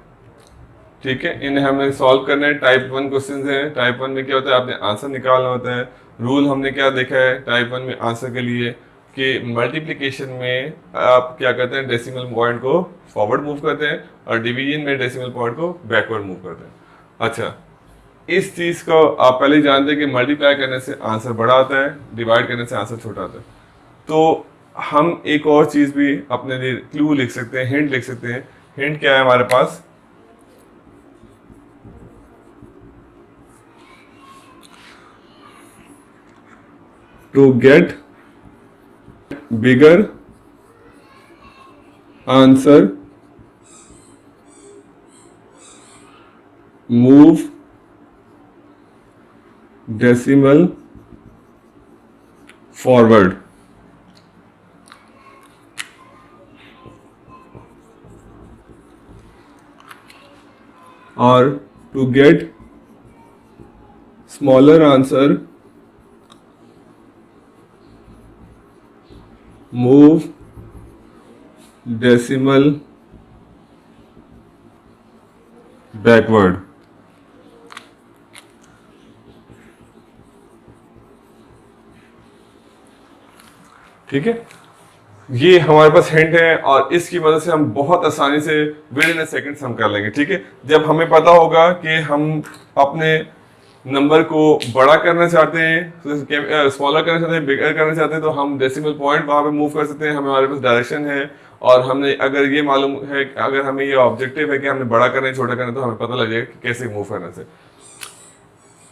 [SPEAKER 1] ठीक है, इन्हें हमें सॉल्व करना है। टाइप 1 क्वेश्चंस हैं। टाइप 1 में क्या होता है, आपने आंसर निकालना होता है। रूल हमने क्या देखा है टाइप 1 में आंसर के लिए, कि मल्टीप्लिकेशन में आप क्या करते हैं, डेसिमल पॉइंट को फॉरवर्ड मूव करते हैं, और डिवीजन में डेसिमल पॉइंट को बैकवर्ड मूव करते हैं। अच्छा, इस चीज़ को आप पहले ही जानते हैं कि मल्टीप्लाई करने से आंसर बड़ा आता है, डिवाइड करने से आंसर छोटा आता है। तो हम एक और चीज़ भी अपने लिए क्लू लिख सकते हैं, हिंट लिख सकते हैं। हिंट क्या है हमारे पास, to get bigger answer move decimal forward. और to get smaller answer move decimal backward. ठीक है, ये हमारे पास हिंट है, और इसकी मदद से हम बहुत आसानी से विद इन अ सेकंड हम कर लेंगे। ठीक है, जब हमें पता होगा कि हम अपने नंबर को बड़ा करना चाहते हैं, स्मॉलर करना चाहते हैं, बिगर करना चाहते हैं, तो हम डेसिमल पॉइंट वहां पे मूव कर सकते हैं। हमारे पास डायरेक्शन है, और हमने अगर ये मालूम है, अगर हमें ये ऑब्जेक्टिव है कि हमने बड़ा करना है छोटा करना है, तो हमें पता लग जाएगा कि कैसे मूव करने से।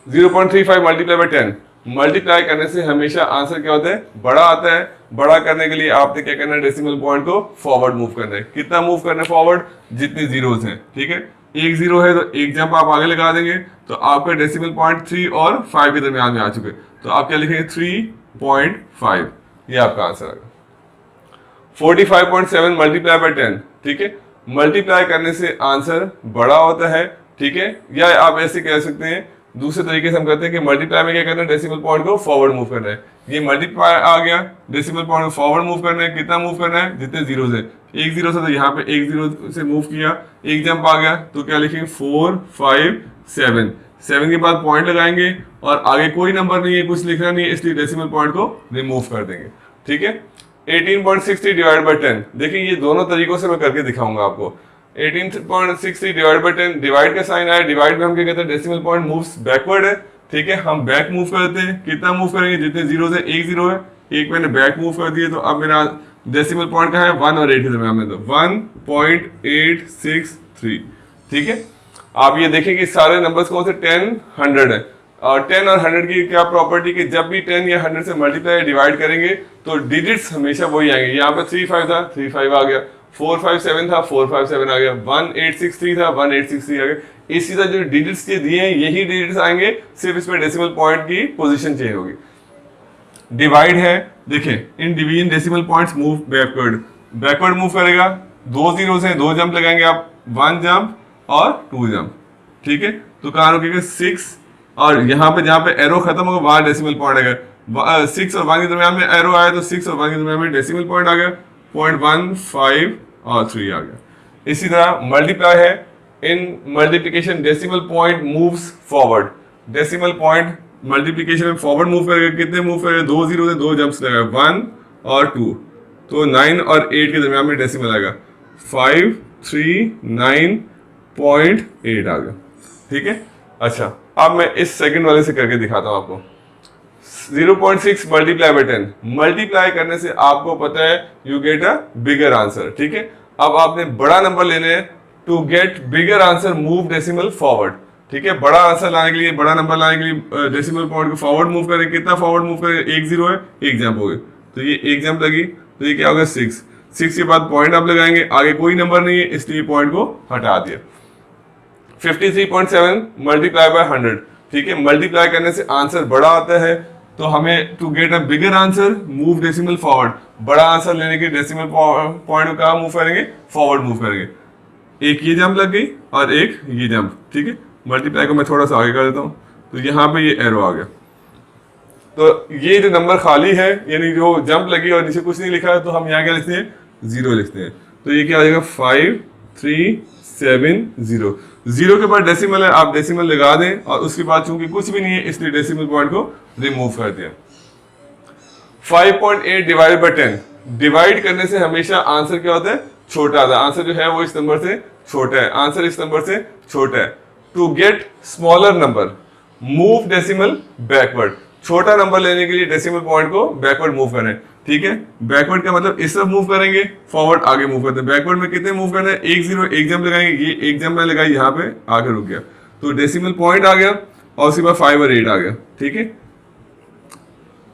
[SPEAKER 1] 0.35 मल्टीप्लाई बाय 10, मल्टीप्लाई करने से हमेशा आंसर क्या होता है, बड़ा आता है। बड़ा करने के लिए आपने क्या करना है, डेसिमल पॉइंट को फॉरवर्ड मूव करना है। कितना मूव करना है फॉरवर्ड, जितनी जीरोस हैं। ठीक है, एक जीरो है तो एक जंप आप आगे लगा देंगे, तो आपका डेसिमल पॉइंट 3 और 5 के दरमियान में आ चुके, तो आप क्या लिखेंगे, 3.5। ये आपका आंसर आएगा। 45.7 मल्टीप्लाई बाय 10। ठीक है, मल्टीप्लाई करने से आंसर बड़ा होता है। ठीक है, या आप ऐसे कह सकते हैं, दूसरे तरीके से हम कहते हैं कि मल्टीप्लाई में क्या करना है, डेसिमल पॉइंट को फॉरवर्ड मूव करना है। ये मल्टीप्लाई आ गया, डेसिमल पॉइंट को फॉरवर्ड मूव करना है। कितना मूव करना है, जितने जीरो से, एक जीरो से, तो यहाँ पे एक जीरो से मूव किया, एक जंप आ गया, तो क्या लिखेंगे, 4, 5, 7। 7 के बाद पॉइंट लगाएंगे, और आगे कोई नंबर नहीं है, कुछ लिखना नहीं है, इसलिए डेसिमल पॉइंट को रिमूव कर देंगे। ठीक है, 18.60 डिवाइड बाय 10। देखिए, ये दोनों तरीकों से मैं करके दिखाऊंगा आपको। 18.60 डिवाइड बाय 10, डिवाइड का साइन आया, डिवाइड में हम क्या कहते हैं, डेसिमल पॉइंट मूव्स बैकवर्ड है। ठीक है, हम बैक मूव करते हैं। कितना मूव करेंगे, जितने जीरो है, एक जीरो है, एक मैंने बैक मूव कर दिया, तो अब मेरा डेसिमल पॉइंट कहाँ है, 1 और 8 के दरमियान में, तो 1.863। ठीक है, आप ये देखें कि सारे नंबर्स कौन से, 10, 100 है। और 10 और 100 की क्या प्रॉपर्टी, कि जब भी 10 या 100 से मल्टीप्लाई डिवाइड करेंगे तो डिजिट्स हमेशा वही आएंगे। यहाँ पे 35 था, 35 आ गया, 457 था, 457 आ गया, 1863 था, 1863 आ गया। इसी तरह जो डिजिट्स के दिए हैं यही डिजिट्स आएंगे, सिर्फ इसमें डेसिमल पॉइंट की पोजीशन चेंज होगी। डिवाइड है, देखिए in division decimal points move backward, backward move करेगा। दो जीरो से दो जंप लगाएंगे आप, 1 जंप और 2 जंप। ठीक है, तो कहाँ रुकेगा, 6, और यहाँ पे जहाँ पे एरो खत्म होगा वहां डेसिमल पॉइंट आएगा। 6 और 1 के दरमियान में एरो आया, तो 6 और 1 के दरमियान में डेसिमल पॉइंट आ गया, 0.1, 5 और 3 आ गया। इसी तरह मल्टीप्लाई है, इन multiplication decimal point moves forward, decimal point multiplication में फॉरवर्ड मूव करेगा। कितने मूव करेगा, 2 जीरो से 2 जंप्स लगाएगा, 1 और 2, तो 9 और 8 के दरमियान में डेसिमल आएगा, 539.8 आ गया। ठीक है, अच्छा अब मैं इस सेकंड वाले से करके दिखाता हूं आपको। 0.6 मल्टीप्लाई बाय 10, मल्टीप्लाई करने से आपको पता है you get a bigger answer. ठीक है, अब आपने बड़ा नंबर लेने हैं, to get bigger answer move decimal forward. ठीक है, बड़ा आंसर लाने के लिए, बड़ा नंबर लाने के लिए डेसिमल पॉइंट को फॉरवर्ड मूव करें। कितना फॉरवर्ड मूव करें? एक जीरो है, एक जंप हो गई, तो ये एक जंप लगी, तो ये क्या होगा 6। 6 के बाद पॉइंट आप लगाएंगे, आगे कोई नंबर नहीं है इसलिए पॉइंट को हटा दिया। 53.7 मल्टीप्लाई बाय 100, ठीक है, मल्टीप्लाई करने से आंसर बड़ा आता है, तो हमें to get a bigger answer move decimal forward, बड़ा आंसर लेने के डेसिमल पॉइंट को कहाँ मूव करेंगे? फॉरवर्ड मूव करेंगे। एक ये जंप लग गई और एक ये जंप, ठीक है, मल्टीप्लाई को मैं थोड़ा सा आगे कर देता हूँ, तो यहाँ पे ये एरो आ गया। तो ये जो नंबर खाली है, यानी जो जंप लगी और नीचे कुछ नहीं लिखा है, तो हम यहाँ क्या लिखते हैं? 0 लिखते हैं। तो ये क्या आ जाएगा? 5 3 7 0। 0 के बाद डेसिमल है, आप डेसिमल लगा दें, और उसके बाद चूंकि कुछ भी नहीं है इसलिए डेसिमल पॉइंट को रिमूव कर दिया। 5.8 डिवाइड बाय 10, डिवाइड करने से हमेशा आंसर क्या होता है? छोटा आता है। आंसर जो है वो इस नंबर से छोटा है, आंसर इस नंबर से छोटा है। To get smaller number move decimal backward, छोटा नंबर लेने के लिए डेसिमल पॉइंट को बैकवर्ड मूव करें, ठीक है। बैकवर्ड का मतलब इस तरफ मूव करेंगे, फॉरवर्ड आगे मूव करते हैं। बैकवर्ड में कितने मूव करना है? 1 0, एक जंप लगाएंगे, ये एक जंप में लगाई, यहाँ पे आगे रुक गया, तो डेसिमल पॉइंट आ गया, और उसके बाद 5 और 8 आ गया, ठीक है।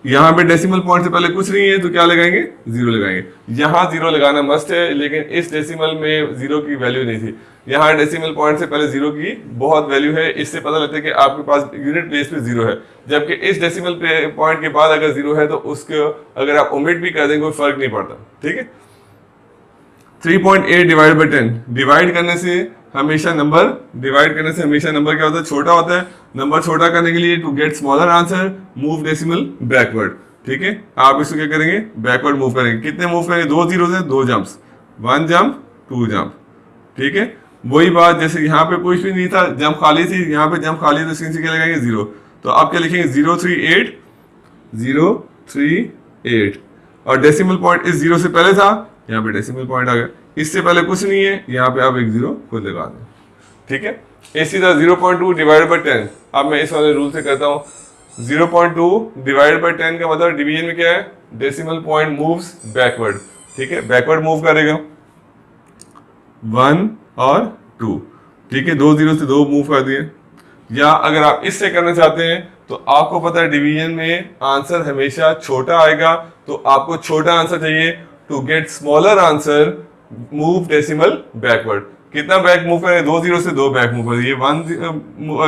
[SPEAKER 1] यहाँ पे डेसिमल पॉइंट से पहले कुछ नहीं है, तो क्या लगाएंगे? 0 लगाएंगे। यहाँ 0 लगाना मस्ट है, लेकिन इस डेसिमल में 0 की वैल्यू नहीं थी। यहाँ डेसिमल पॉइंट से पहले 0 की बहुत वैल्यू है, इससे पता लगता है कि आपके पास यूनिट प्लेस पे 0 है। जबकि इस डेसिमल पॉइंट के बाद अगर 0 है तो उसको अगर आप ओमिट भी कर देंगे कोई फर्क नहीं पड़ता, ठीक है। 3.8 डिवाइड बाय 10, डिवाइड करने से हमेशा नंबर क्या होता है? छोटा होता है। नंबर छोटा करने के लिए to get smaller answer move decimal backward, ठीक है। आप इसको क्या करेंगे? बैकवर्ड मूव करेंगे। कितने मूव करेंगे? 2 0 से 2 जंप्स, 1 जंप 2 जंप, ठीक है। वही बात जैसे यहाँ पे कुछ भी नहीं था, जंप खाली थी, यहाँ पे जंप खाली, तो इसके नीचे क्या लगाएंगे? 0। तो आप क्या लिखेंगे? 0 3 8 0 3 8, और डेसिमल पॉइंट इस 0 से पहले था, यहाँ पे डेसिमल पॉइंट आ गया। इससे पहले कुछ नहीं है, यहाँ पे आप एक 0 खुद लगा दें, ठीक है। इसी तरह 0.2 डिवाइड बाय 10, अब मैं इस वाले रूल से करता हूँ। 0.2 डिवाइड बाय 10 का मतलब डिवीजन में क्या है? डेसिमल पॉइंट मूव्स बैकवर्ड, ठीक है, बैकवर्ड मूव करेगा 1 और 2, ठीक है। 2 0 से 2 मूव कर दिए। या अगर आप इससे करना चाहते हैं तो आपको पता है डिवीजन में आंसर हमेशा छोटा आएगा, तो आपको छोटा आंसर चाहिए। To get smaller answer move decimal backward, कितना बैक मूव करें? 2 0 से 2 बैक मूव करें, ये 1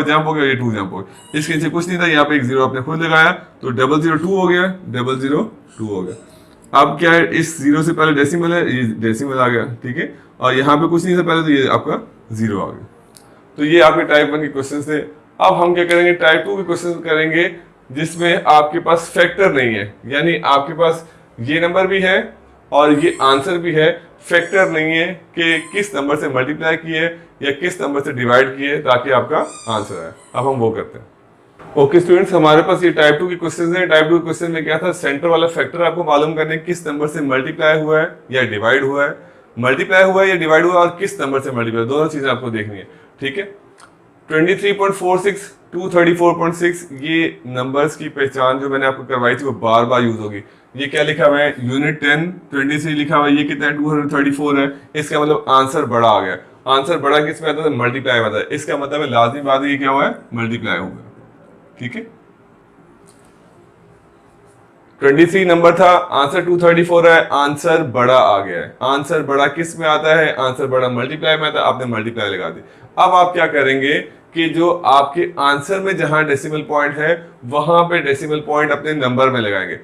[SPEAKER 1] जंप हो गया, ये 2 जंप हो गया। इसके नीचे कुछ नहीं था, यहाँ पे एक 0 आपने खुद लगाया, तो 0 0 2 हो गया, 0 0 2 हो गया। अब क्या है? इस 0 से पहले डेसिमल है, ये डेसिमल आ गया, ठीक है, और यहाँ पे कुछ नहीं था पहले, तो ये आपका 0 आ गया। तो ये आपके टाइप 1 के क्वेश्चन थे। अब हम क्या करेंगे? टाइप 2 के क्वेश्चन करेंगे जिसमें आपके पास फैक्टर नहीं है, यानी आपके पास ये नंबर भी है और ये आंसर भी है, फैक्टर नहीं है कि किस नंबर से मल्टीप्लाई किए या किस नंबर से डिवाइड किए ताकि आपका आंसर आए। अब हम वो करते हैं। ओके स्टूडेंट्स, हमारे पास ये टाइप 2 के क्वेश्चन है। टाइप 2 के क्वेश्चन में क्या था? सेंटर वाला फैक्टर आपको मालूम करने किस नंबर से मल्टीप्लाई हुआ है या डिवाइड हुआ है, मल्टीप्लाई हुआ है या डिवाइड हुआ, और किस नंबर से मल्टीप्लाई, दोनों चीजें आपको देखनी है, ठीक है। 23.46 234.6, ये नंबर्स की पहचान जो मैंने आपको करवाई थी वो बार बार यूज होगी। ये क्या लिखा हुआ है? यूनिट 10 23 लिखा हुआ है, ये कितना है? 234 है। इसका मतलब आंसर बड़ा आ गया। आंसर बड़ा किस में आता है? मल्टीप्लाई में आता है। इसका मतलब है लाजमी बात है, ये क्या हुआ है? मल्टीप्लाई हो गया, ठीक है। 23 नंबर था, आंसर 234 है, आंसर बड़ा आ गया है। आंसर बड़ा किस में आता है? आंसर बड़ा मल्टीप्लाई में आता है, आपने मल्टीप्लाई लगा दी। अब आप क्या करेंगे कि जो आपके आंसर में जहां डेसिमल पॉइंट है वहां पे डेसिमल पॉइंट अपने नंबर में लगाएंगे।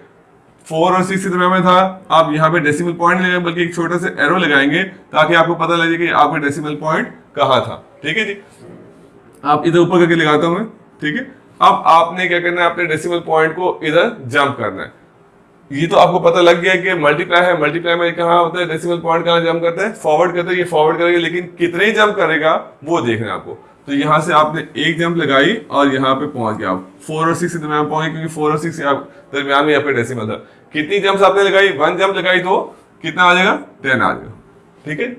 [SPEAKER 1] 4 और 6 के दरम्यान में था, आप यहाँ पे डेसिमल पॉइंट लगाएंगे, बल्कि एक छोटा सा एरो लगाएंगे ताकि आपको पता लगे कि आपका डेसिमल पॉइंट कहाँ था, ठीक है जी। आप इधर ऊपर करके लगाता हूं मैं, ठीक है। अब आपने क्या करना है? अपने डेसिमल पॉइंट को इधर जंप करना है। ये तो आपको पता लग गया कि मल्टीप्लाई है, मल्टीप्लाई में कहाँ होता है? डेसिमल पॉइंट कहाँ जंप करता है? फॉरवर्ड करता है, ये फॉरवर्ड करेगा, लेकिन कितने जंप करेगा वो देखना है आपको। तो यहाँ से आपने एक जंप लगाई और यहाँ पे पहुंच गया आप 4 और 6 के दरम्यान पहुंचे, क्योंकि 4 और 6 के दरम्यान में यहाँ पे डेसिमल था। कितनी जंप्स आपने लगाई? 1 जंप लगाई तो कितना आ जाएगा? 10 आ जाएगा, ठीक है।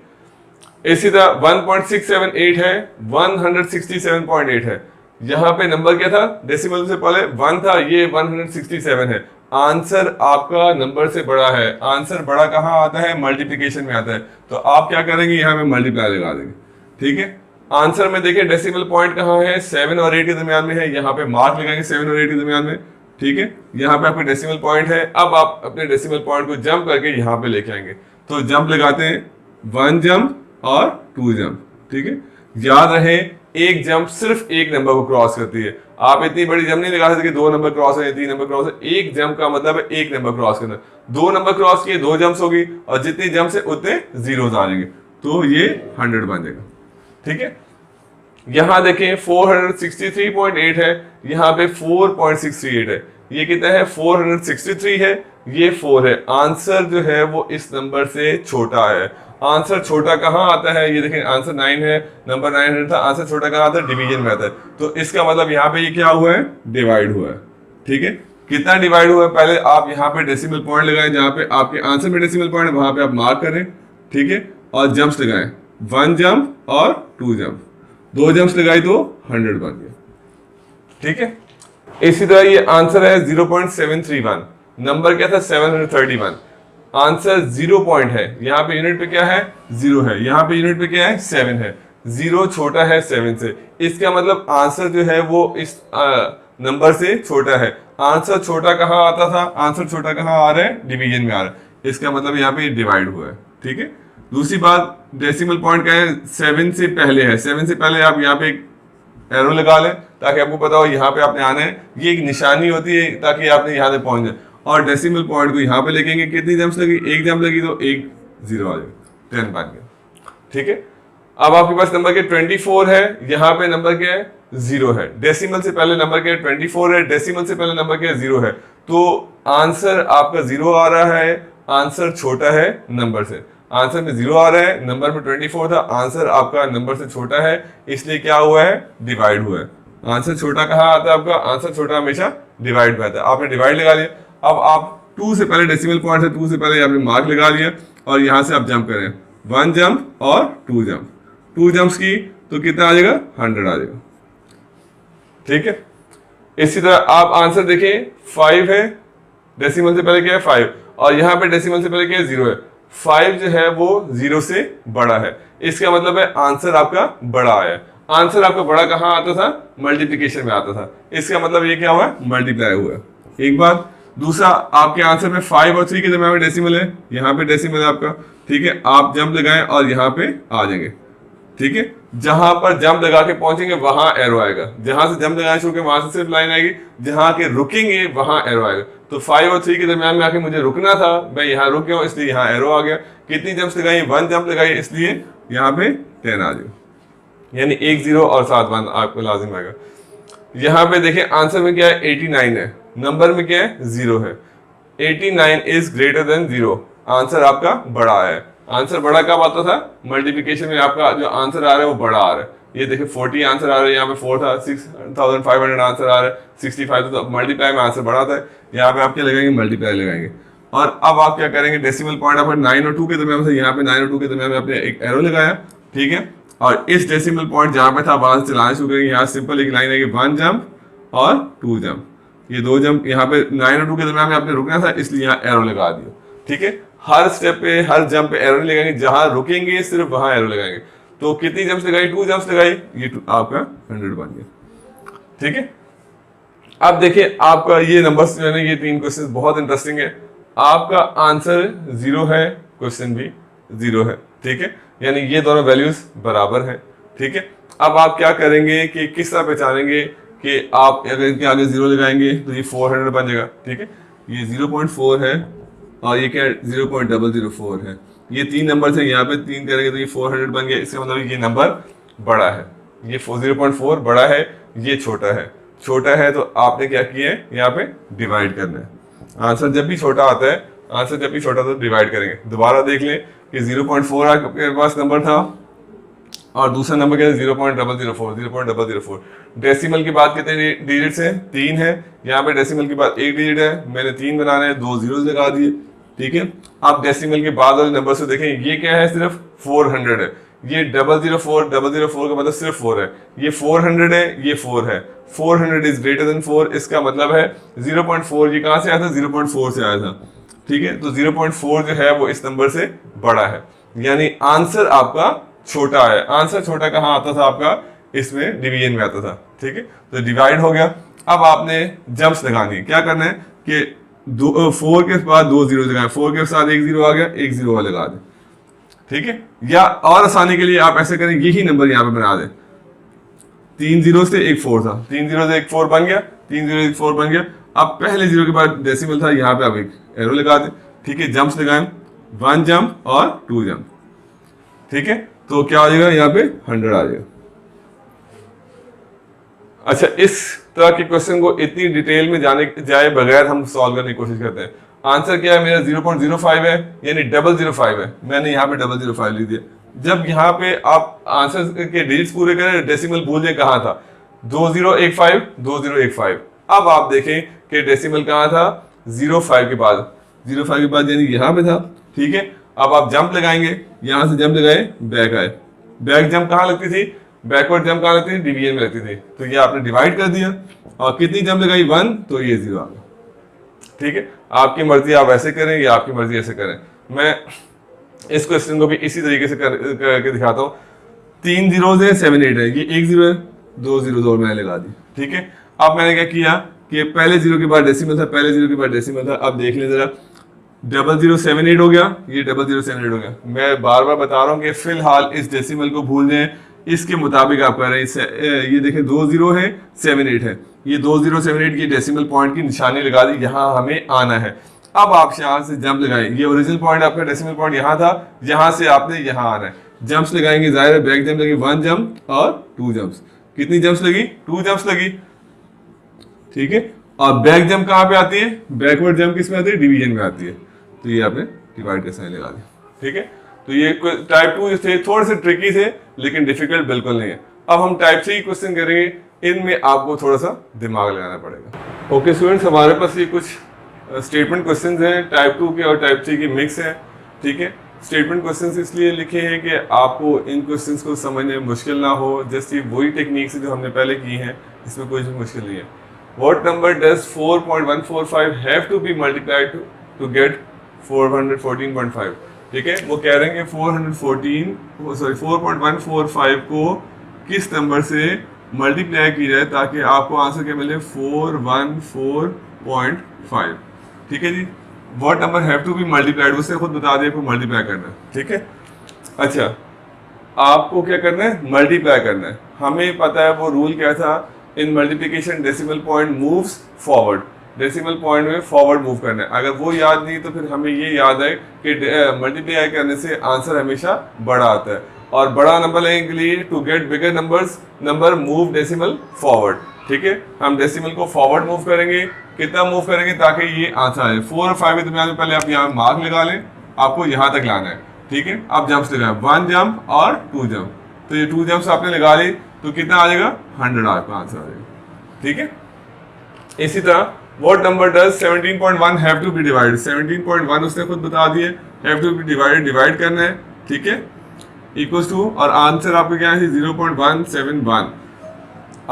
[SPEAKER 1] इसी तरह 1.678 है, 167.8 है। यहाँ पे नंबर क्या था? डेसिमल से पहले 1 था, ये 167 है। आंसर आपका नंबर से बड़ा है। आंसर बड़ा कहाँ आता है? मल्टीप्लिकेशन में आता है। तो आप क्या करेंगे? यहाँ पे मल्टीप्लाई लगा देंगे, ठीक है। आंसर में देखिए डेसिमल पॉइंट कहाँ है, 7 और 8 के दरमियान में है, यहाँ पे मार्क लगाएंगे 7 और 8 के दरमियान में, ठीक है। यहाँ पे आपका डेसिमल पॉइंट है। अब आप अपने डेसिमल पॉइंट को जंप करके यहाँ पे लेके आएंगे, तो जंप लगाते हैं, 1 जंप और 2 जंप, ठीक है। याद रहे एक जंप सिर्फ एक नंबर को क्रॉस करती है, आप इतनी बड़ी जंप नहीं लगा सकते कि 2 नंबर क्रॉस है, 3 नंबर क्रॉस है। एक जंप का मतलब है एक नंबर क्रॉस करना, 2 नंबर क्रॉस किए 2 जंप्स होगी, और जितनी जंप्स है उतने जीरोस आ जाएंगे, तो ये 100 बन जाएगा, ठीक है। यहाँ देखें 463.8 है, यहाँ पे 4.638 है, ये कितना है 463 है, ये 4 है। आंसर जो है वो इस नंबर से छोटा है। आंसर छोटा कहाँ आता है, ये देखें आंसर 9 है, नंबर 900 था, आंसर छोटा कहाँ आता है, डिवीजन में आता है। तो इसका मतलब यहाँ पे ये क्या हुआ है, डिवाइड हुआ है, ठीक है। कितना डिवाइड हुआ है, पहले आप यहाँ पे डेसिमल पॉइंट लगाएं, जहाँ पे आपके आंसर में डेसिमल पॉइंट है वहां पे आप मार्क करें, ठीक है, और जंप्स लगाएं, 1 जंप और 2 जंप, 2 जंप्स लगाई तो 100 बन गया, ठीक है। इसी तरह ये आंसर है 0.731, नंबर क्या था 731, आंसर 0 पॉइंट है, यहाँ पे यूनिट पे क्या है 0 है, यहाँ पे यूनिट पे क्या है 7 है, 0 छोटा है 7 से, इसका मतलब आंसर जो है वो इस नंबर से छोटा है। आंसर छोटा कहाँ आता था, आंसर छोटा कहाँ आ रहा है, डिवीजन में आ रहा है, इसका मतलब यहाँ पे डिवाइड हुआ है, ठीक है। दूसरी बात, डेसिमल पॉइंट का है 7 से पहले है, 7 से पहले आप यहाँ पे एक एरो लगा लें ताकि आपको पता हो यहाँ पे आपने आना है, ये एक निशानी होती है ताकि आपने यहाँ तक पहुंच जाए। और डेसिमल पॉइंट को यहाँ पे लेकेंगे, कितनी जंप्स लगी, 1 जंप लगी तो 1 0 आ जाएगा, 10 बन गया, ठीक है। अब आपके पास नंबर के 24 है, यहाँ पे नंबर क्या है 0 है, डेसिमल से पहले नंबर क्या है 24 है, डेसिमल से पहले नंबर क्या है 0 है, तो आंसर आपका 0 आ रहा है, आंसर छोटा है नंबर से, आंसर में 0 आ रहा है, नंबर में 24 था, आंसर आपका नंबर से छोटा है, इसलिए क्या हुआ है, डिवाइड हुआ है। आंसर छोटा कहाँ आता है आपका, आंसर छोटा हमेशा डिवाइड में आता है, आपने डिवाइड लगा लिया। अब आप 2 से पहले डेसिमल पॉइंट है, 2 से पहले आपने मार्क लगा लिया, और यहाँ से आप जंप करें, 1 जंप और 2 जंप, 2 जंप्स की तो कितना आ जाएगा 100 आ जाएगा, ठीक है। इसी तरह आप आंसर देखें 5 है, डेसिमल से पहले क्या है 5, और यहाँ पे डेसिमल से पहले क्या है 0 है, 5 जो है वो 0 से बड़ा है, इसका मतलब है आंसर आपका बड़ा आया। आंसर आपका बड़ा कहाँ आता था, मल्टीप्लिकेशन में आता था, इसका मतलब ये क्या हुआ है, मल्टीप्लाई हुआ है, एक बात। दूसरा, आपके आंसर में 5 और 3 के दरमियान में डेसिमल है, यहाँ पे डेसिमल है आपका, ठीक है, आप जंप लगाएं और यहाँ पे आ जाएंगे, ठीक है। जहां पर जंप लगा के पहुंचेंगे वहां एरो आएगा, जहां से जंप लगाना शुरू करें वहां से सिर्फ लाइन आएगी, जहां के रुकेंगे वहां एरो आएगा। तो 5 और 3 के दरमियान में आके मुझे रुकना था, मैं यहाँ रुक गया हूँ इसलिए यहाँ एरो आ गया। कितनी जंप्स लगाई, 1 जंप लगाई, इसलिए यहाँ पे 10 आ जाए, यानी 1 0 और 7 1 आपको लाजिम आएगा। यहाँ पे देखिए आंसर में क्या है 89 है, नंबर में क्या है 0 है, 89 इज ग्रेटर देन 0, आंसर आपका बड़ा है। आंसर बड़ा कब आता था, मल्टीप्लिकेशन में आपका जो आंसर आ रहा है वो बड़ा आ रहा है। ये देखिए 40 आंसर आ रहा है, यहाँ पे 4 था, 6500 आंसर आ रहा है, 65 तो मल्टीप्लाई में आंसर बड़ा था, यहाँ पे आप क्या लगाएंगे, मल्टीप्लाई लगाएंगे। और अब आप क्या करेंगे, डेसिमल पॉइंट आपका 9 और 2 के दरमियान से, यहाँ पे 9 और 2 के दरमियान में आपने एक एरो लगाया, ठीक है, और इस डेसिमल पॉइंट जहाँ पे था वहां से चलाना शुरू करेंगे। यहाँ सिंपल एक लाइन आएगी, 1 जंप और 2 जंप, ये 2 जंप, यहाँ पे 9 और 2 के दरमियान में आपने रुकना था इसलिए यहाँ एरो लगा दिया, ठीक है। हर स्टेप पे, हर जंप पे एरो नहीं लगाएंगे, जहां रुकेंगे सिर्फ वहां एरो लगाएंगे। तो कितनी जंप्स लगाई, 2 जंप्स लगाई, ये आपका 100 बन गया, ठीक है। अब देखिए आपका ये नंबर्स जो है ना, ये 3 क्वेश्चन बहुत इंटरेस्टिंग है। आपका आंसर 0 है, क्वेश्चन भी 0 है, ठीक है, यानी ये दोनों वैल्यूज बराबर हैं, ठीक है। अब आप क्या करेंगे कि किस तरह पहचानेंगे कि आप अगर इनके आगे 0 लगाएंगे तो ये 400 बन जाएगा, ठीक है। ये 0.4 है और ये क्या 0.004 है, ये 3 नंबर है, यहाँ पे 3 करेंगे तो ये 400 बन गया, इसका मतलब ये नंबर बड़ा है, ये 0.4 बड़ा है, ये छोटा है, छोटा है तो आपने क्या किया है, यहाँ पे डिवाइड करना है। आंसर जब भी छोटा आता है, आंसर जब भी छोटा तो डिवाइड करेंगे। दोबारा देख लें कि 0.4 आपके पास नंबर था और दूसरा नंबर क्या है 0.004। डेसिमल की बात कितने डिजिट्स हैं, 3 है, यहाँ पे डेसिमल की बात 1 डिजिट है, मैंने 3 बनाने हैं, 2 जीरोस लगा दिए, ठीक है। आप डेसिमल के बाद वाले नंबर से देखें, ये क्या है, सिर्फ 400 है, ये 004 का मतलब सिर्फ 4 है, ये 400 है, ये 4 है, 400 इज ग्रेटर देन 4, इसका मतलब है 0.4 ये कहाँ से आया था, 0.4 से आया था, ठीक है। तो 0.4 जो है वो इस नंबर से बड़ा है, यानी आंसर आपका छोटा है। आंसर छोटा कहाँ आता था आपका, इसमें डिवीजन में आता था। ठीक है, तो डिवाइड हो गया। अब आपने जम्प्स लगानी है। क्या करना है कि 4 के बाद 2 जीरो लगाए, 4 के साथ 1 जीरो आ गया, 1 जीरो वाले लगा दे। ठीक है, या और आसानी के लिए आप ऐसे करें, यही नंबर यहाँ पे बना दें। 3 जीरो से एक 4 था, 3 जीरो से एक 4 बन गया, 3 जीरो से एक 4 बन गया। अब पहले जीरो के बाद डेसिमल था, यहाँ पे आप एक एरो लगा दें। ठीक है, जंप्स लगाएं, 1 जंप और 2 जंप। ठीक है, तो क्या आ जाएगा, यहाँ पे 100 आ जाएगा। अच्छा, इस तरह के क्वेश्चन को इतनी डिटेल में जाए बगैर हम सॉल्व करने की कोशिश करते हैं। आंसर क्या है मेरा, 0.05 है, यानी 005 है। मैंने यहाँ पे 005 लिख दिया। जब यहाँ पे आप आंसर के डिजिट्स पूरे करें, डेसिमल भूल जाए कहाँ था, 2015 2015। अब आप देखें कि डेसिमल कहाँ था, 05 के बाद, 05 के बाद यानी यहाँ पे था। ठीक है, अब आप जंप लगाएंगे, यहाँ से जंप लगाए, बैक आए। बैक जंप कहाँ लगती थी, बैकवर्ड जंप कहाँ लगती थी, डिवीजन में लगती थी। तो ये आपने डिवाइड कर दिया और कितनी जंप लगाई, 1, तो ये 0 आ गया। ठीक है, आपकी मर्जी, आप ऐसे करें या आपकी मर्जी ऐसे करें। मैं इस क्वेश्चन को भी इसी तरीके से करके दिखाता हूँ। 3 जीरो है, 7 8 है, ये 1 जीरो है, 2 जीरो दो मैंने लगा दी। ठीक है, अब मैंने क्या किया कि पहले जीरो के बाद डेसिमल था, पहले जीरो के बाद डेसिमल था। अब देख लें जरा, 0078 हो गया, ये 0078 हो गया। मैं बार बार बता रहा हूँ कि फिलहाल इस डेसिमल को भूल जाएं, इसके मुताबिक आप कर रहे हैं। ये देखें, 2 जीरो है, 7 8 है, ये 2078 की डेसिमल पॉइंट की निशानी लगा दी, यहाँ हमें आना है। अब आप यहाँ से जंप लगाए, ये ओरिजिनल पॉइंट आपका डेसिमल पॉइंट यहाँ था, यहाँ से आपने यहाँ आना है। जंप्स लगाएंगे, जाहिर है बैक जंप लगी 1 जंप और 2 जंप्स। कितनी जंप्स लगी, 2 जंप्स लगी। ठीक है, और बैक जंप कहाँ पे आती है, बैकवर्ड जंप किस में आती है, डिवीजन में आती है। तो ये आपने डिवाइड का साइन लगा दिया। ठीक है, तो ये टाइप 2 थे, थोड़े से ट्रिकी थे, लेकिन डिफिकल्ट बिल्कुल नहीं है। अब हम टाइप 3 क्वेश्चन करेंगे, इनमें आपको थोड़ा सा दिमाग लगाना पड़ेगा। ओके स्टूडेंट्स, हमारे पास ये कुछ स्टेटमेंट क्वेश्चंस हैं, टाइप 2 के और टाइप 3 की मिक्स है। ठीक है, स्टेटमेंट क्वेश्चंस इसलिए लिखे हैं कि आपको इन क्वेश्चंस को समझने में मुश्किल ना हो। जैसे वही टेक्निक्स जो हमने पहले की हैं, इसमें कोई मुश्किल नहीं है। What number does 4.145 have to be multiplied to get 414.5। ठीक है, वो कह रहे हैं कि 4.145 को किस नंबर से मल्टीप्लाई की जाए ताकि आपको आंसर क्या मिले, 414.5। ठीक है जी, what number have to be multiplied, उससे खुद बता दिया आपको मल्टीप्लाई करना है। ठीक है, अच्छा आपको क्या करना है, मल्टीप्लाई करना है। हमें पता है वो रूल क्या था, इन multiplication decimal point moves forward, decimal point में फॉरवर्ड मूव करना है। अगर वो याद नहीं तो फिर हमें ये याद है कि मल्टीप्लाई करने से आंसर हमेशा बड़ा आता है, और बड़ा नंबर लेने के लिए to get bigger number move decimal forward. ठीक है, हम डेसिमल को फॉरवर्ड मूव करेंगे, कितना मूव करेंगे ताकि ये आंसर आए। 4 और 5 के दरमियान में पहले आप यहाँ मार्क लगा लें, आपको यहाँ तक लाना है। ठीक है, आप जंप्स लगाएं, 1 जंप और 2 जंप। तो ये 2 जंप्स आपने लगा ली तो कितना आ जाएगा, 100 आपका आंसर आ जाएगा। ठीक है, इसी तरह what number does 17.1 have to be divided, 17.1 उसने खुद बता दिए, have to be divided, divide करना है। ठीक है, इक्वल्स टू, और आंसर आपका क्या है, 0.171।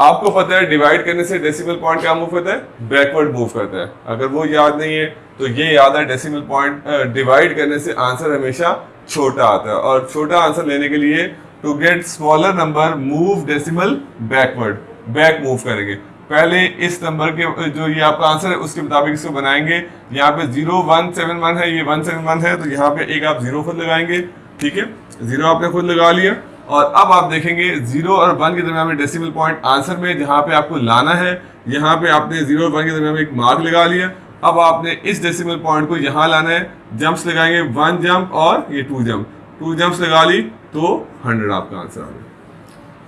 [SPEAKER 1] आपको पता है डिवाइड करने से डेसिमल पॉइंट क्या मूव करता है, बैकवर्ड मूव करता है। अगर वो याद नहीं है तो ये याद है, डेसिमल पॉइंट डिवाइड करने से आंसर हमेशा छोटा आता है, और छोटा आंसर लेने के लिए to get smaller number move decimal backward, back move करेंगे। पहले इस नंबर के जो ये आपका आंसर है उसके मुताबिक इसको बनाएंगे। यहाँ पे 0171 है, ये 171 है, तो यहाँ पे एक आप 0 खुद लगाएंगे। ठीक है, 0 आपने खुद लगा लिया, और अब आप देखेंगे 0 और 1 के दरमियान में डेसिमल पॉइंट आंसर में जहाँ पे आपको लाना है, यहाँ पे आपने 0 और 1 के दरमियान में एक मार्क लगा लिया। अब आपने इस डेसिमल पॉइंट को यहाँ लाना है, जंप्स लगाएंगे, 1 जंप और ये 2 जंप, 2 जंप्स लगा ली तो 100 आपका आंसर आ गया।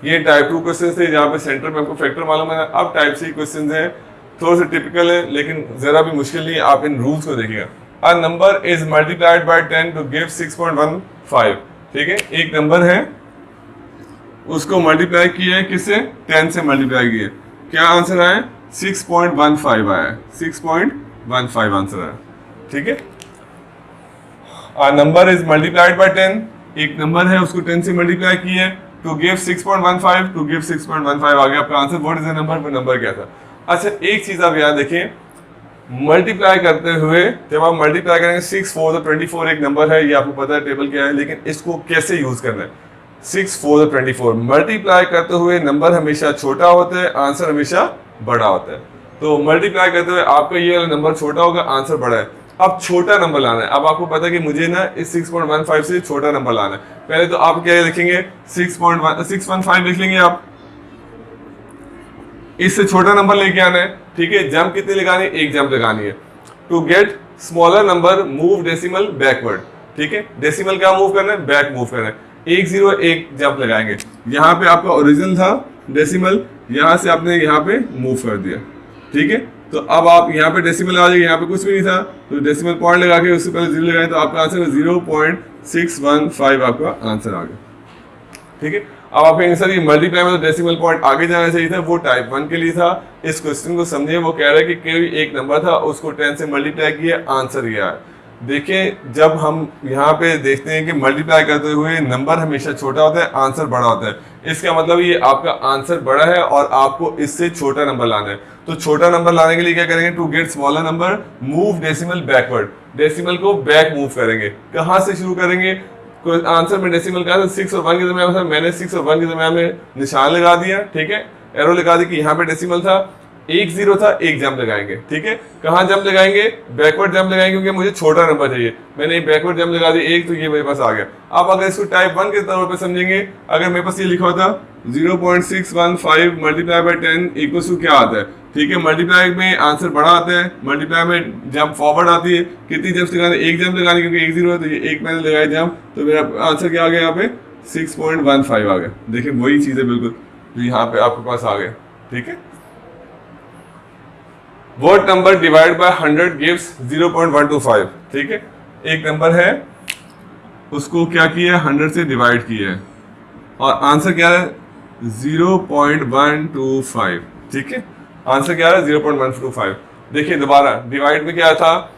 [SPEAKER 1] ये टाइप 2 क्वेश्चन थे जहाँ पे सेंटर में आपको फैक्टर मालूम है। अब टाइप 3 क्वेश्चन हैं, थोड़े से टिपिकल है लेकिन जरा भी मुश्किल नहीं है। आप इन रूल्स को देखिएगा। A number is multiplied by 10 to give 6.15। ठीक है, एक नंबर है उसको मल्टीप्लाई किया है, किससे, 10 से मल्टीप्लाई किया, क्या आंसर आया, 6.15 आया, 6.15 आंसर आया। ठीक है, अ नंबर इज मल्टीप्लाइड बाय 10, एक नंबर है उसको 10 से मल्टीप्लाई किया है, टू गिव 6.15, टू गिव 6.15 आ गया आपका answer. What is the number, वो नंबर क्या था। अच्छा, एक चीज आप याद देखें, मल्टीप्लाई करते हुए जब आप मल्टीप्लाई करेंगे 6 4 तो 24 एक नंबर है, ये आपको पता है टेबल क्या है, लेकिन इसको कैसे यूज करना है। 6 4 24। मल्टीप्लाई करते हुए नंबर हमेशा छोटा होता है, आंसर हमेशा बड़ा होता है। तो मल्टीप्लाई करते हुए आपका ये वाला नंबर छोटा होगा, आंसर बड़ा है। अब छोटा नंबर लाना है। अब आपको पता है कि मुझे ना इस 6.15 से छोटा नंबर लाना है। पहले तो आप क्या लिखेंगे, 6.615 लिख लेंगे आप, इससे छोटा नंबर लेके आना है। ठीक है, जंप कितनी लगानी है, एक जंप लगानी है। To get smaller number move decimal backward. ठीक है, डेसिमल क्या मूव करना है, बैक मूव करना है। 1 0 1 जंप लगाएंगे। यहाँ पे आपका ओरिजिनल था डेसिमल, यहाँ से आपने यहाँ पे मूव कर दिया। ठीक है, तो अब आप यहाँ पे डेसिमल आ जाएगा, यहाँ पे कुछ भी नहीं था तो डेसिमल पॉइंट लगा के उससे पहले 0 लगाए तो आपका आंसर 0.615 आपका आंसर आ गया। ठीक है, अब आप कहेंगे सर ये मल्टीप्लाई में तो डेसिमल पॉइंट आगे जाना चाहिए था, वो टाइप 1 के लिए था। इस क्वेश्चन को समझिए, वो कह रहा है कि कोई एक नंबर था उसको 10 से मल्टीप्लाई किया, आंसर ये आया। देखिए, जब हम यहाँ पे देखते हैं कि मल्टीप्लाई करते हुए नंबर हमेशा छोटा होता है, आंसर बड़ा होता है, इसका मतलब ये आपका आंसर बड़ा है और आपको इससे छोटा नंबर लाना है। तो छोटा नंबर लाने के लिए क्या करेंगे, to get smaller number move decimal backward. Decimal को बैक मूव करेंगे। कहाँ से शुरू करेंगे, आंसर में डेसिमल का 6 और 1 के दरमियान, मैंने 6 और 1 के दरमियान में निशान लगा दिया। ठीक है, एरो लगा दी कि यहाँ पे डेसिमल था, 1 0 था, एक जंप लगाएंगे। ठीक है, कहाँ जंप लगाएंगे, बैकवर्ड जंप लगाएंगे, क्योंकि मुझे छोटा नंबर चाहिए। मैंने बैकवर्ड जंप लगा दी 1, तो ये मेरे पास आ गया। अब अगर इसको टाइप 1 के तौर पे समझेंगे, अगर मेरे पास ये लिखा होता 0.615 मल्टीप्लाई बाई 10 इक्वल टू क्या आता है। ठीक है, मल्टीप्लाई में आंसर बड़ा आता है, मल्टीप्लाई में जंप फॉरवर्ड आती है। कितनी जंप लगाने, एक जंप लगानी, क्योंकि 1 0 है तो ये एक मैंने लगाया जंप, तो मेरा आंसर क्या आ गया, यहाँ पे 6.15 आ गया। देखिए वही चीज़ है बिल्कुल जो यहाँ पे आपके पास आ गया। ठीक है, word number divide by 100 gives 0.125। ठीक है, एक नंबर है उसको क्या किया है, 100 से डिवाइड किया है और आंसर क्या है 0.125। ठीक है, आंसर क्या है 0.125। देखिए दोबारा डिवाइड में क्या था,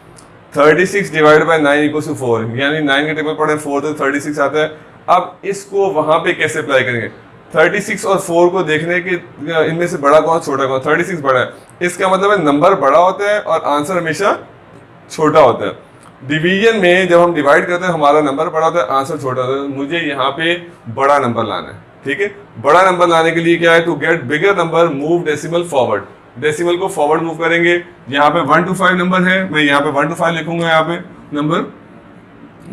[SPEAKER 1] 36 डिवाइड बाय 9 इक्वल टू 4, यानी 9 के टेबल पढ़े 4 तो 36 आता है। अब इसको वहां पे कैसे अप्लाई करेंगे, 36 और 4 को देखने के इनमें से बड़ा कौन छोटा कौन, 36 बड़ा है, इसका मतलब है नंबर बड़ा होता है और आंसर हमेशा छोटा होता है। डिवीजन में जब हम डिवाइड करते हैं हमारा नंबर बड़ा होता है, आंसर छोटा होता है। मुझे यहाँ पे बड़ा नंबर लाना है। ठीक है, बड़ा नंबर लाने के लिए क्या है, to get bigger number move decimal forward. Decimal को फॉरवर्ड मूव करेंगे। यहाँ पे 1 to 5 नंबर है, मैं यहाँ पे 1 to 5 लिखूंगा, यहाँ पे नंबर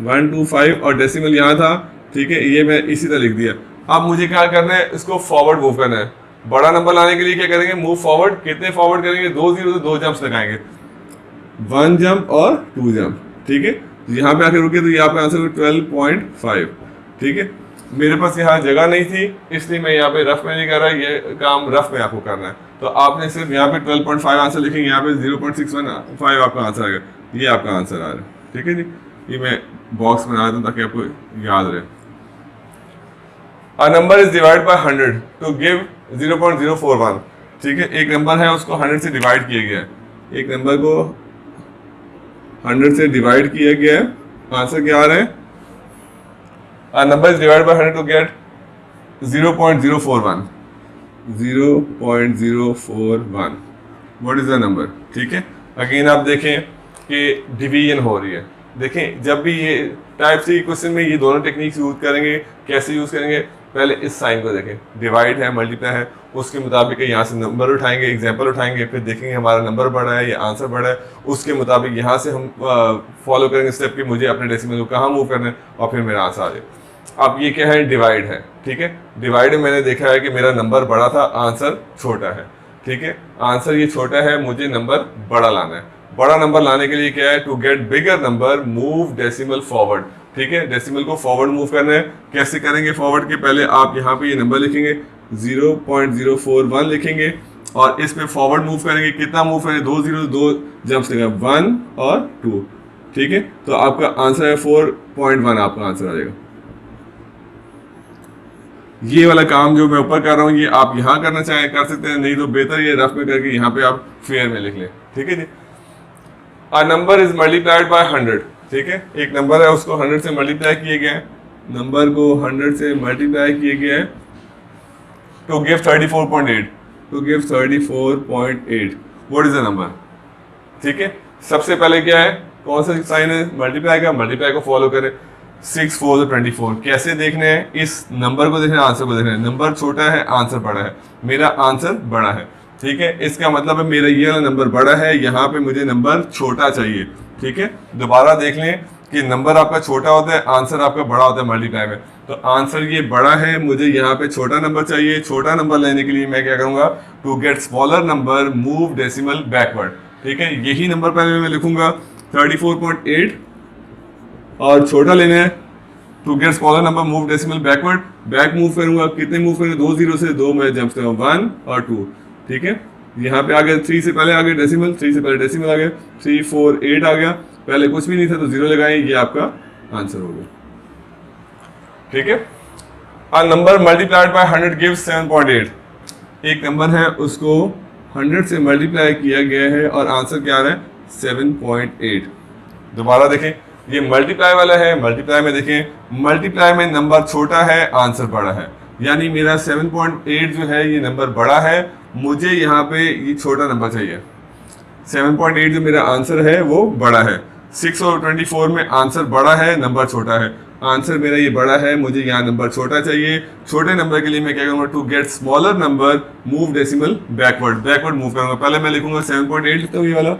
[SPEAKER 1] 1 to 5 और डेसिमल यहाँ था। ठीक है, ये मैं इसी तरह लिख दिया। अब मुझे क्या करना है, इसको फॉरवर्ड मूव करना है। बड़ा नंबर लाने के लिए क्या करेंगे, मूव फॉरवर्ड। कितने फॉरवर्ड करेंगे, 2 0 तो 2 जंप्स लगाएंगे, 1 जंप और 2 जंप। ठीक है, यहाँ पे आके रुके तो यहाँ पे आंसर 12.5। ठीक है, मेरे पास यहाँ जगह नहीं थी इसलिए मैं यहाँ पे रफ में नहीं कर रहा, ये काम रफ में आपको करना है। तो आपने सिर्फ यहाँ पे 12.5 आंसर लिखेंगे, यहाँ पे 0.615 आपका आंसर आएगा, ये आपका आंसर आ रहा है। ठीक है जी, ये मैं बॉक्स बना देता हूँ ताकि आपको याद रहे। A number is divided by 100 to give 0.041। ठीक है, एक नंबर है उसको 100 से डिवाइड किया गया है, एक नंबर को 100 से डिवाइड किया गया है, आंसर क्या आ रहा है, A number is divided by 100 to get 0.041। 0.041 what is the number. ठीक है, अगेन आप देखें कि डिवीजन हो रही है। देखें जब भी ये टाइप सी क्वेश्चन में ये दोनों टेक्निक्स यूज करेंगे, कैसे यूज करेंगे, पहले इस साइन को देखें, डिवाइड है मल्टीप्लाई है, उसके मुताबिक यहाँ से नंबर उठाएंगे, एग्जाम्पल उठाएंगे, फिर देखेंगे हमारा नंबर बढ़ा है या आंसर बढ़ा है, उसके मुताबिक यहाँ से हम फॉलो करेंगे स्टेप कि मुझे अपने डेसिमल को कहाँ मूव करना है और फिर मेरा आंसर आ जाए। अब ये क्या है, डिवाइड है। ठीक है, डिवाइड में मैंने देखा है कि मेरा नंबर बड़ा था, आंसर छोटा है। ठीक है, आंसर ये छोटा है, मुझे नंबर बड़ा लाना है। बड़ा नंबर लाने के लिए क्या है, to get bigger number move decimal forward. ठीक है, डेसिमल को फॉरवर्ड मूव करना है। कैसे करेंगे फॉरवर्ड के, पहले आप यहाँ पे ये नंबर लिखेंगे 0.041 लिखेंगे और इस पे फॉरवर्ड मूव करेंगे। कितना मूव करेंगे, 2 0 2 जंप्स लेगा, 1 और 2। ठीक है, तो आपका आंसर है 4.1, आपका आंसर आ जाएगा। ये वाला काम जो मैं ऊपर कर रहा हूँ ये आप यहाँ करना चाहें कर सकते हैं, नहीं तो बेहतर ये रफ में करके यहाँ पे आप फेयर में लिख लें। ठीक है जी, A number is multiplied by 100। ठीक है, एक नंबर है उसको 100 से मल्टीप्लाई किए गए हैं, नंबर को 100 से मल्टीप्लाई किए गए हैं to give 34.8। To give 34.8 what is the number. ठीक है, सबसे पहले क्या है, कौन सा साइन है, मल्टीप्लाई का, मल्टीप्लाई को फॉलो करें। 6 4 24। कैसे देखने हैं? इस नंबर को देखना है, आंसर को देखना है। नंबर छोटा है, आंसर बड़ा है, मेरा आंसर बड़ा है। ठीक है, इसका मतलब है मेरा ये वाला नंबर बड़ा है, यहाँ पे मुझे नंबर छोटा चाहिए। ठीक है, दोबारा देख लें कि नंबर आपका छोटा होता है, आंसर आपका बड़ा होता है मल्टीप्लाई में। तो आंसर ये बड़ा है, मुझे यहाँ पे छोटा नंबर चाहिए। छोटा नंबर लेने के लिए मैं क्या करूंगा? To get smaller number move decimal backward. ठीक है, यही नंबर पहले मैं लिखूंगा 34.8 और छोटा लेना है। To get smaller number move decimal backward, back move करूंगा, कितने मूव करूंगा? 2 जीरो से 2 में जंप करूंगा, 1 और 2। ठीक है, यहाँ पे आ गया 3 से पहले आ गया डेसिमल, 3 से पहले डेसिमल आ गया, 3 4 8 आ गया, पहले कुछ भी नहीं था तो 0 लगाएं, ये आपका आंसर हो गया। ठीक है, a number multiplied by 100 gives 7.8। एक नंबर है उसको 100 से मल्टीप्लाई किया गया है और आंसर क्या आ रहा है? 7.8। दोबारा देखें, ये मल्टीप्लाई वाला है, मल्टीप्लाई में देखें, मल्टीप्लाई में नंबर छोटा है, आंसर बड़ा है, यानी मेरा 7.8 जो है ये नंबर बड़ा है, मुझे यहाँ पे ये छोटा नंबर चाहिए। 7.8 जो मेरा आंसर है वो बड़ा है। 6 और 24 में आंसर बड़ा है, नंबर छोटा है। आंसर मेरा ये बड़ा है, मुझे यहाँ नंबर छोटा चाहिए। छोटे नंबर के लिए मैं क्या करूँगा? To get smaller number move decimal backward, backward move करूँगा। पहले मैं लिखूंगा 7.8 लिखता हूँ ये वाला।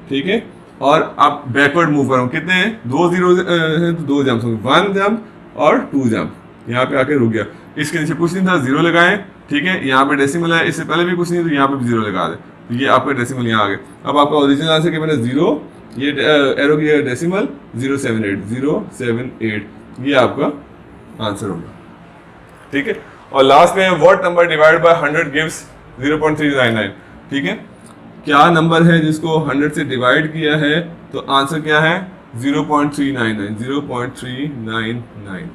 [SPEAKER 1] ठीक है, और अब बैकवर्ड मूव करूँ, कितने हैं? 2 जीरो हैं तो 2 जंप होंगे, 1 जंप और 2 जंप। यहाँ पे आके रुक गया, इसके नीचे कुछ नहीं था, 0 लगाएं। ठीक है, यहाँ पे डेसिमल है, इससे पहले भी कुछ नहीं तो यहाँ पे भी 0 लगा दे, तो ये आपका डेसिमल यहाँ आ गया। अब आपका ओरिजिनल आंसर क्या बना? 0, ये एरो किया डेसिमल 078, ये आपका आंसर होगा। ठीक है, और लास्ट में what number divide by 100 gives 0.399। ठीक है, क्या नंबर है जिसको 100 से डिवाइड किया है तो आंसर क्या है? 0.399।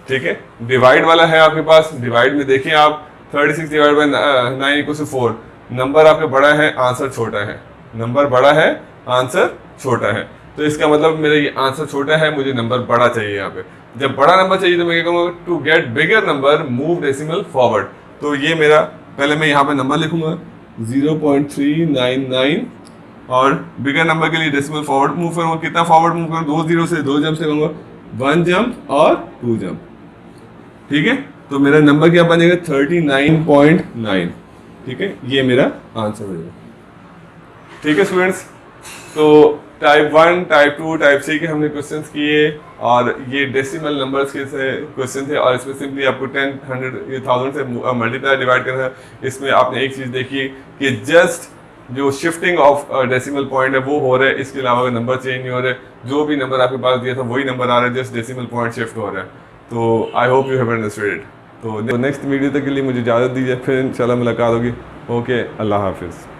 [SPEAKER 1] ठीक है, डिवाइड वाला है आपके पास। डिवाइड में देखिए आप, 36 divide by 9 equal to 4। Number आपका बड़ा है, आंसर छोटा है, नंबर बड़ा है, आंसर छोटा है, तो इसका मतलब मेरा ये आंसर छोटा है, मुझे नंबर बड़ा चाहिए। यहाँ पे जब बड़ा नंबर चाहिए तो मैं क्या करूँगा? To get bigger number move decimal forward. तो ये मेरा, पहले मैं यहाँ पे नंबर लिखूंगा 0.399 और बिगर नंबर के लिए डेसिमल फॉरवर्ड मूव करूँगा। कितना फॉरवर्ड मूव करूँ? 2 जीरो से 2 जंप से करूँगा, 1 जंप और 2 जंप। ठीक है, तो मेरा नंबर क्या बनेगा? 39.9। ठीक है, ये मेरा आंसर हो जाएगा। ठीक है स्टूडेंट्स, तो टाइप 1, टाइप 2, टाइप 3 के हमने क्वेश्चंस किए और ये डेसिमल नंबर्स के क्वेश्चन थे और इसमें सिंपली आपको 10, 100, 1000 से मल्टीप्लाई डिवाइड करना है। इसमें आपने एक चीज़ देखी कि जस्ट जो शिफ्टिंग ऑफ डेसिमल पॉइंट है वो हो रहा है, इसके अलावा नंबर चेंज नहीं हो रहे, जो भी नंबर आपके पास दिया था वही नंबर आ रहा है, जस्ट डेसिमल पॉइंट शिफ्ट हो रहा है। तो I hope you have understood it. तो नेक्स्ट वीडियो तक के लिए मुझे इजाज़त दीजिए, फिर इंशाल्लाह मुलाकात होगी। ओके, अल्लाह हाफिज़।